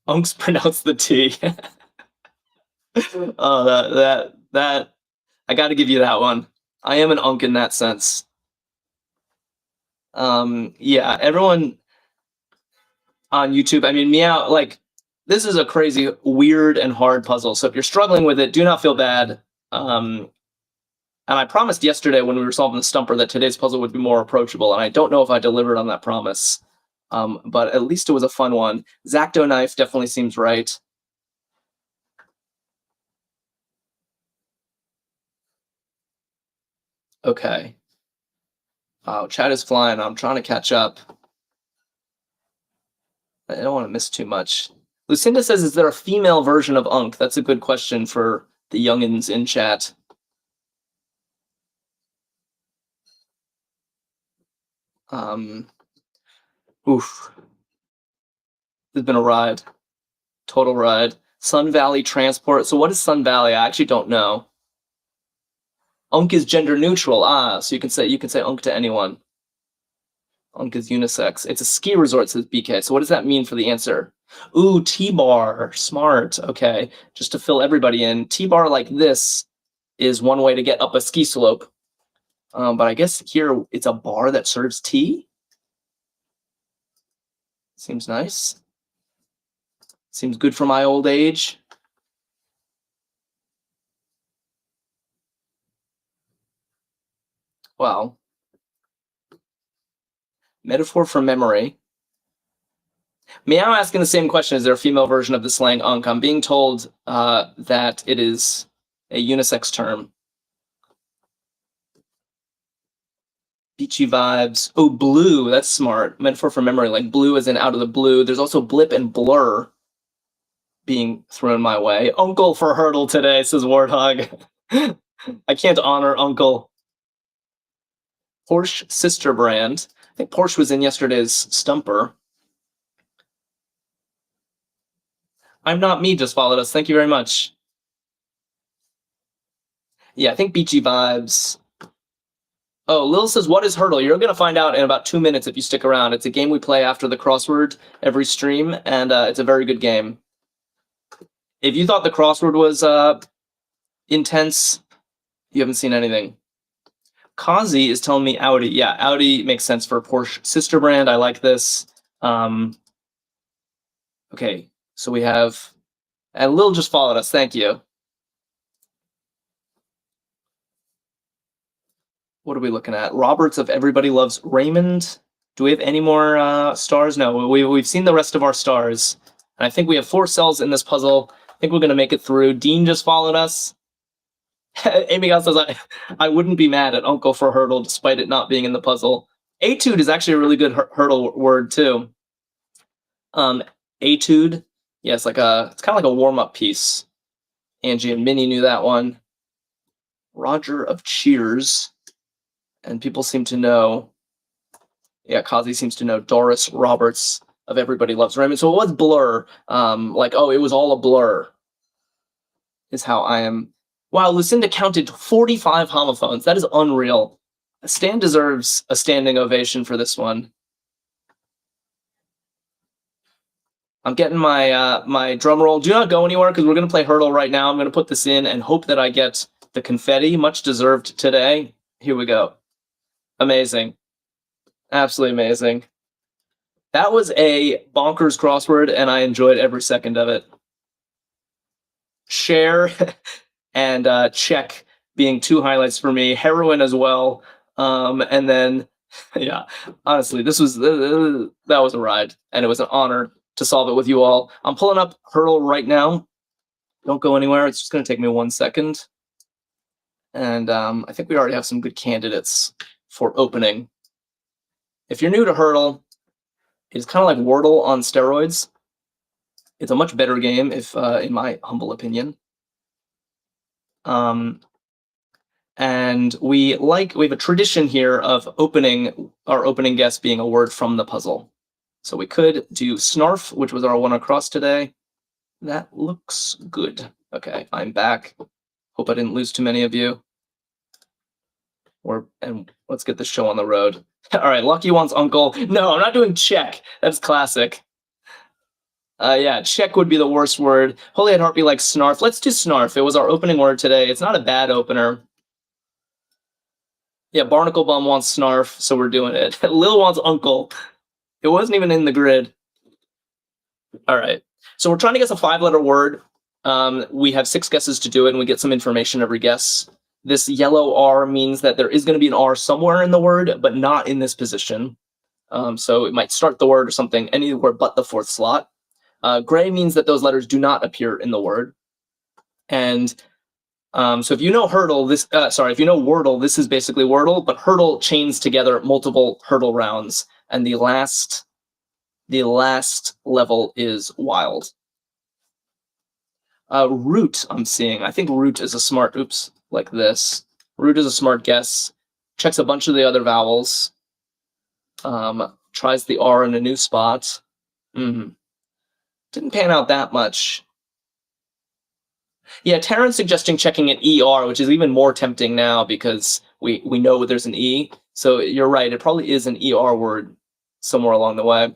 Unk's pronounced the T. Oh, that I got to give you that one. I am an Unk in that sense. Yeah, everyone on YouTube, I mean, Meow, like, this is a crazy, weird, and hard puzzle. So if you're struggling with it, do not feel bad. And I promised yesterday when we were solving the stumper that today's puzzle would be more approachable, and I don't know if I delivered on that promise. But at least it was a fun one. Zacto knife definitely seems right. Okay. Wow, chat is flying. I'm trying to catch up. I don't want to miss too much. Lucinda says, is there a female version of Unk? That's a good question for the youngins in chat. Oof. This has been a ride. Total ride. Sun Valley Transport. So what is Sun Valley? I actually don't know. Unk is gender neutral. So you can say Unk to anyone. Unk is unisex. It's a ski resort, says BK. So what does that mean for the answer? Ooh, T-bar. Smart. Okay. Just to fill everybody in. T-bar like this is one way to get up a ski slope. But I guess here it's a bar that serves tea. Seems nice. Seems good for my old age. Wow. Metaphor for memory. Meow asking the same question. Is there a female version of the slang Unk? I'm being told that it is a unisex term. Beachy vibes. Oh, blue. That's smart. Metaphor for memory, like blue as in out of the blue. There's also blip and blur being thrown my way. Uncle for hurdle today, says Warthog. I can't honor Uncle. Porsche sister brand. I think Porsche was in yesterday's stumper. I'm not me just followed us. Thank you very much. Yeah, I think beachy vibes. Oh, Lil says, what is Hurdle? You're going to find out in about 2 minutes if you stick around. It's a game we play after the crossword every stream, and it's a very good game. If you thought the crossword was intense, you haven't seen anything. Kazi is telling me Audi. Yeah, Audi makes sense for a Porsche sister brand. I like this. Okay, so we have... And Lil just followed us. Thank you. What are we looking at? Roberts of Everybody Loves Raymond. Do we have any more stars? No, we've seen the rest of our stars. And I think we have 4 cells in this puzzle. I think we're going to make it through. Dean just followed us. Amy Gal says, I wouldn't be mad at Uncle for Hurdle despite it not being in the puzzle. Etude is actually a really good Hurdle word, too. Etude. Yeah, it's kind of like a warm-up piece. Angie and Minnie knew that one. Roger of Cheers. And people seem to know. Yeah, Kazi seems to know Doris Roberts of Everybody Loves Raymond. So it was Blur. It was all a blur. Is how I am. Wow, Lucinda counted 45 homophones. That is unreal. Stan deserves a standing ovation for this one. I'm getting my drum roll. Do not go anywhere because we're going to play Hurdle right now. I'm going to put this in and hope that I get the confetti. Much deserved today. Here we go. Amazing. Absolutely amazing. That was a bonkers crossword, and I enjoyed every second of it. Share and check being 2 highlights for me. Heroin as well. And then, yeah, honestly, that was a ride, and it was an honor to solve it with you all. I'm pulling up Hurdle right now. Don't go anywhere. It's just going to take me 1 second. And I think we already have some good candidates for opening. If you're new to Hurdle, it's kind of like Wordle on steroids. It's a much better game, if in my humble opinion. And we have a tradition here of our opening guess being a word from the puzzle. So we could do Snarf, which was our one across today. That looks good. Okay, I'm back. Hope I didn't lose too many of you. And let's get the show on the road. All right, Lucky wants Uncle. No, I'm not doing check. That's classic. Yeah, check would be the worst word. Holy Head Heartbeat like Snarf. Let's do Snarf. It was our opening word today. It's not a bad opener. Yeah, Barnacle Bum wants Snarf, so we're doing it. Lil wants Uncle. It wasn't even in the grid. All right. So we're trying to guess a 5-letter word. We have 6 guesses to do it, and we get some information every guess. This yellow R means that there is going to be an R somewhere in the word, but not in this position. So it might start the word or something, anywhere but the 4th slot. Gray means that those letters do not appear in the word. And so if you know Hurdle, if you know Wordle, this is basically Wordle, but Hurdle chains together multiple Hurdle rounds, and the last level is Wild. Root, I'm seeing. I think Root is a smart, like this. Root is a smart guess. Checks a bunch of the other vowels. Tries the R in a new spot. Didn't pan out that much. Yeah, Taryn's suggesting checking an ER, which is even more tempting now because we know there's an E. So you're right, it probably is an ER word somewhere along the way.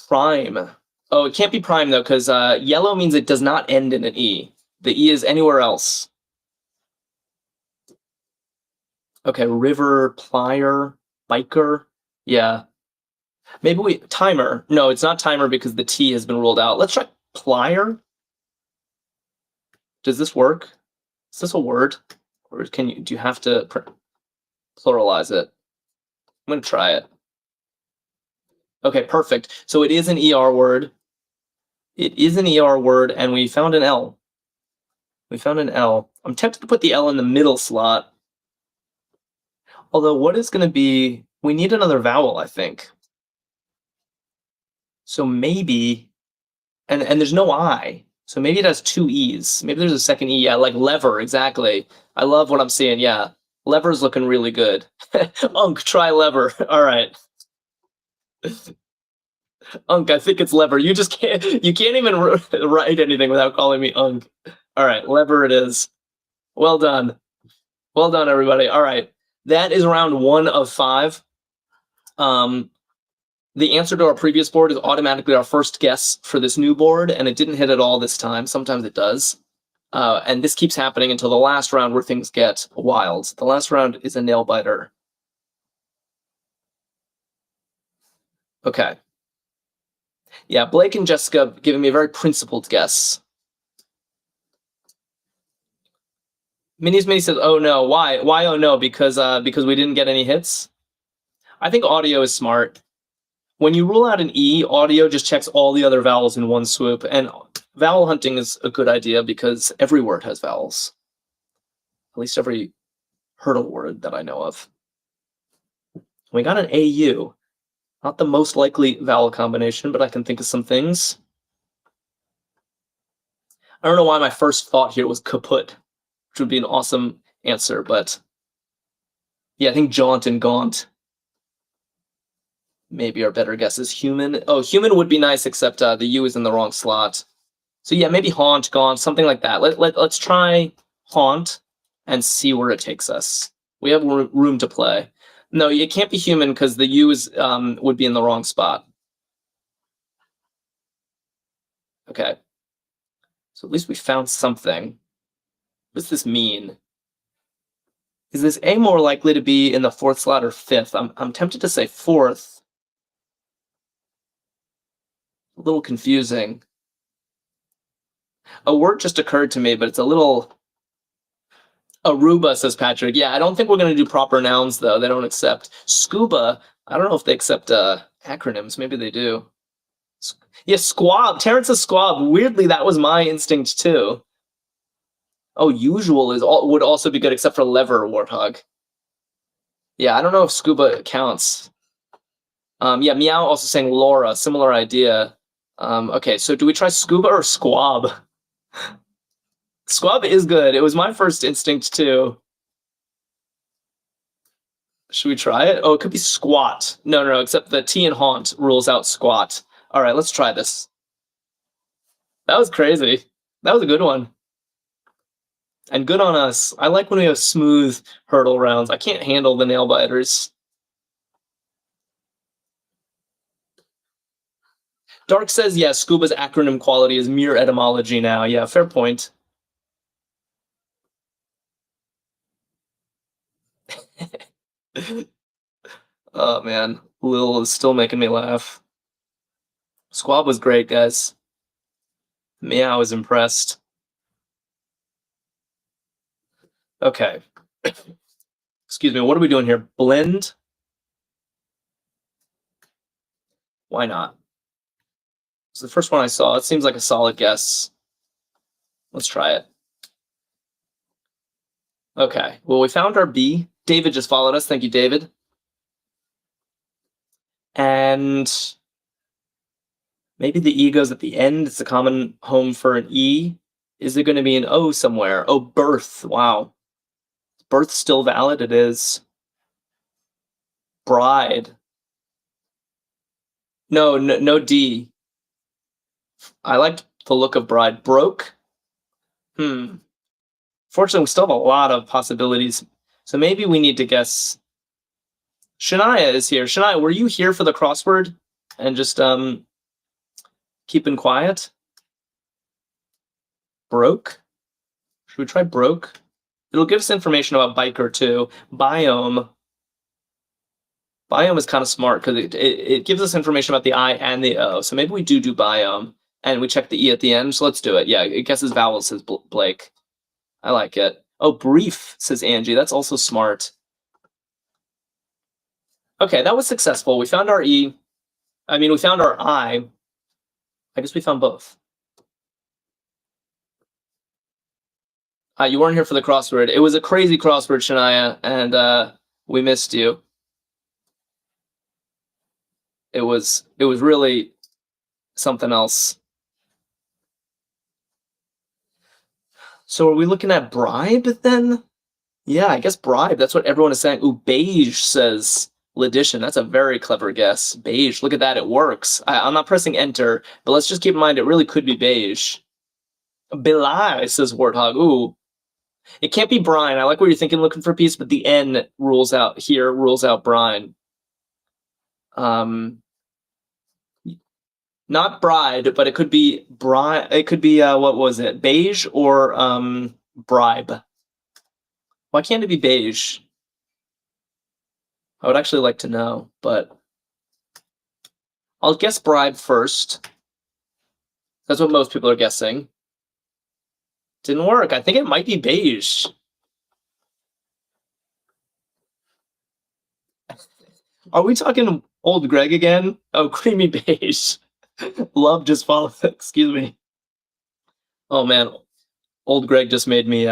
Prime. Oh, it can't be prime, though, because yellow means it does not end in an E. The E is anywhere else. Okay, river, plier, biker. Yeah. Maybe timer. No, it's not timer because the T has been ruled out. Let's try plier. Does this work? Is this a word? Or do you have to pluralize it? I'm going to try it. Okay, perfect. So it is an ER word. It is an ER word, and we found an L. We found an L. I'm tempted to put the L in the middle slot. Although what is going to be... We need another vowel, I think. So maybe... And there's no I. So maybe it has 2 E's. Maybe there's a second E. Yeah, like lever, exactly. I love what I'm seeing, yeah. Lever's looking really good. Unk, try lever. All right. Unk, I think it's lever. You can't even write anything without calling me Unk. All right, lever it is. Well done. Well done, everybody. All right. That is round 1 of 5. The answer to our previous board is automatically our first guess for this new board, and it didn't hit at all this time. Sometimes it does. And this keeps happening until the last round where things get wild. The last round is a nail biter. Okay. Yeah, Blake and Jessica giving me a very principled guess. Mini says, "Oh no, why? Why? Oh no, because we didn't get any hits." I think audio is smart. When you rule out an E, audio just checks all the other vowels in one swoop, and vowel hunting is a good idea because every word has vowels. At least every hurdle word that I know of. We got an AU. Not the most likely vowel combination, but I can think of some things. I don't know why my first thought here was kaput, which would be an awesome answer, but yeah, I think jaunt and gaunt maybe are better guesses. Human. Oh, human would be nice, except the U is in the wrong slot. So yeah, maybe haunt, gaunt, something like that. Let's try haunt and see where it takes us. We have room to play. No, it can't be human because the U is would be in the wrong spot. Okay. So at least we found something. What does this mean? Is this A more likely to be in the 4th slot or 5th? I'm tempted to say 4th. A little confusing. A word just occurred to me, but it's a little... Aruba, says Patrick. Yeah, I don't think we're going to do proper nouns, though. They don't accept. Scuba, I don't know if they accept acronyms. Maybe they do. Yeah, squab. Terrence says squab. Weirdly, that was my instinct, too. Oh, usual would also be good, except for lever, warthog. Yeah, I don't know if scuba counts. Yeah, meow also saying Laura. Similar idea. Okay, so do we try scuba or squab? Squab is good. It was my first instinct, too. Should we try it? Oh, it could be squat. No, except the T in haunt rules out squat. All right, let's try this. That was crazy. That was a good one. And good on us. I like when we have smooth hurdle rounds. I can't handle the nail biters. Dark says, yeah, scuba's acronym quality is mere etymology now. Yeah, fair point. Oh, man. Lil is still making me laugh. Squab was great, guys. Meow is impressed. Okay. Excuse me, what are we doing here? Blend? Why not? It's the first one I saw. It seems like a solid guess. Let's try it. Okay, well, we found our B. David just followed us. Thank you, David. And maybe the E goes at the end. It's a common home for an E. Is it going to be an O somewhere? Oh, birth. Wow. Birth still valid? It is. Bride. No D. I liked the look of bride. Broke? Fortunately, we still have a lot of possibilities. So maybe we need to guess. Shania is here. Shania, were you here for the crossword? And just keeping quiet? Broke? Should we try broke? It'll give us information about biker too. Biome. Biome is kind of smart because it gives us information about the I and the O. So maybe we do biome. And we check the E at the end. So let's do it. Yeah, it guesses vowels, says Blake. I like it. Oh, brief, says Angie. That's also smart. Okay, that was successful. We found our E. I mean, we found our I. I guess we found both. You weren't here for the crossword. It was a crazy crossword, Shania, and we missed you. It was really something else. So are we looking at bribe then? Yeah, I guess bribe. That's what everyone is saying. Ooh, beige, says Ledition, that's a very clever guess. Beige, look at that, it works. I'm not pressing enter, but let's just keep in mind it really could be beige. Belai, says Warthog. Ooh. It can't be brine. I like what you're thinking, looking for peace, but the N rules out here, rules out brine. Not bride, but it could be bride. It could be, what was it? Beige or bribe. Why can't it be beige? I would actually like to know, but I'll guess bribe first. That's what most people are guessing. Didn't work. I think it might be beige. Are we talking old Greg again? Oh, creamy beige. Love just followed. Excuse me. Oh man, old Greg just made me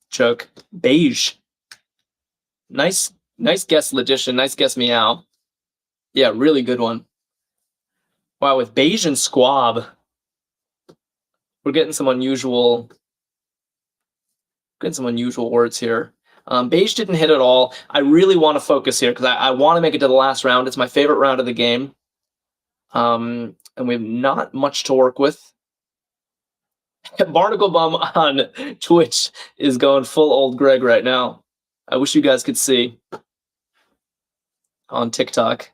choke. Beige. Nice guess, Logician. Nice guess, Meow. Yeah, really good one. Wow, with beige and squab, we're getting some unusual words here. Beige didn't hit at all. I really want to focus here because I want to make it to the last round. It's my favorite round of the game. And we have not much to work with. Barnacle Bum on Twitch is going full old Greg right now. I wish you guys could see on TikTok.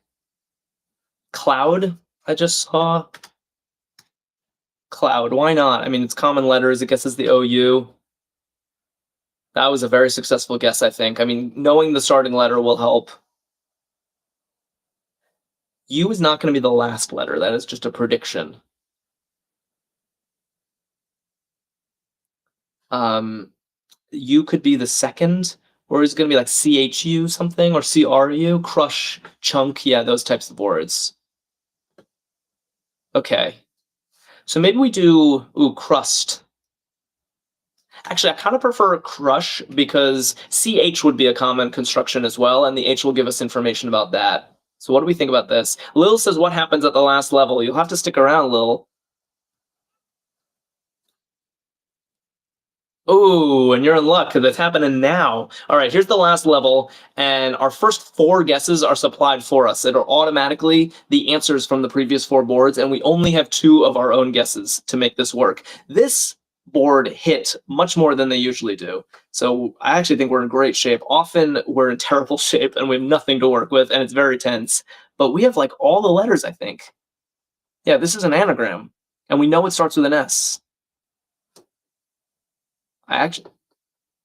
Cloud, I just saw. Cloud, why not? I mean, it's common letters. It guesses the OU. That was a very successful guess, I think. I mean, knowing the starting letter will help. U is not going to be the last letter. That is just a prediction. U could be the second, or is it going to be like CHU something, or CRU? Crush, chunk, yeah, those types of words. Okay. So maybe we do, crust. Actually, I kind of prefer crush because CH would be a common construction as well, and the H will give us information about that. So what do we think about this? Lil says, what happens at the last level? You'll have to stick around, Lil. Oh, and you're in luck because it's happening now. All right, here's the last level, and our first 4 guesses are supplied for us. It are automatically the answers from the previous 4 boards, and we only have 2 of our own guesses to make this work. This board hit much more than they usually do. So I actually think we're in great shape. Often we're in terrible shape and we have nothing to work with, and it's very tense. But we have like all the letters, I think. Yeah, this is an anagram, and we know it starts with an S.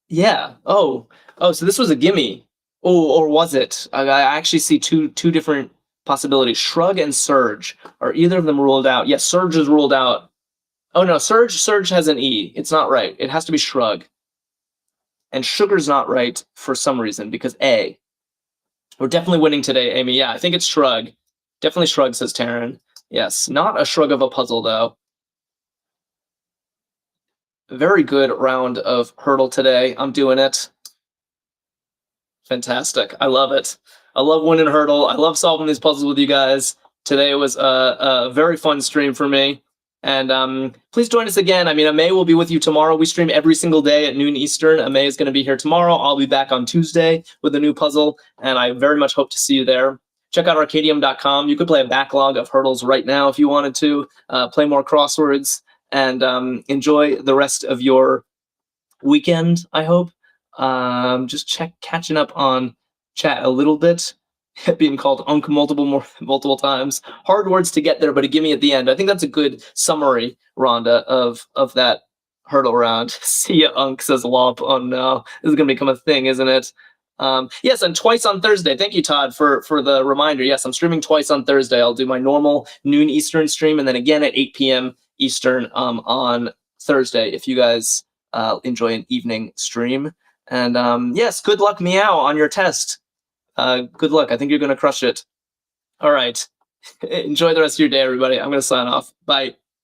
Yeah. Oh, so this was a gimme. Oh, or was it? I actually see two different possibilities. Shrug and surge. Are either of them ruled out? Yes, surge is ruled out. Oh no, surge has an E. It's not right. It has to be shrug. And sugar's not right for some reason because A. We're definitely winning today, Amy. Yeah, I think it's shrug. Definitely shrug, says Taryn. Yes, not a shrug of a puzzle though. Very good round of hurdle today. I'm doing it. Fantastic. I love it. I love winning hurdle. I love solving these puzzles with you guys. Today was a very fun stream for me. And please join us again. I mean, Amay will be with you tomorrow. We stream every single day at noon Eastern. Amay is going to be here tomorrow. I'll be back on Tuesday with a new puzzle, and I very much hope to see you there. Check out Arkadium.com. You could play a backlog of hurdles right now if you wanted to, play more crosswords, and enjoy the rest of your weekend, I hope. Just catching up on chat a little bit. Being called Unk multiple times. Hard words to get there, but a gimme at the end. I think that's a good summary, Rhonda, of that hurdle round. See ya, Unk, says Lop. Oh no, this is gonna become a thing, isn't it? Yes, and twice on Thursday. Thank you, Todd, for the reminder. Yes, I'm streaming twice on Thursday. I'll do my normal noon Eastern stream, and then again at 8 p.m. Eastern on Thursday, if you guys enjoy an evening stream. And yes, good luck, Meow, on your test. Good luck. I think you're going to crush it. All right. Enjoy the rest of your day, everybody. I'm going to sign off. Bye.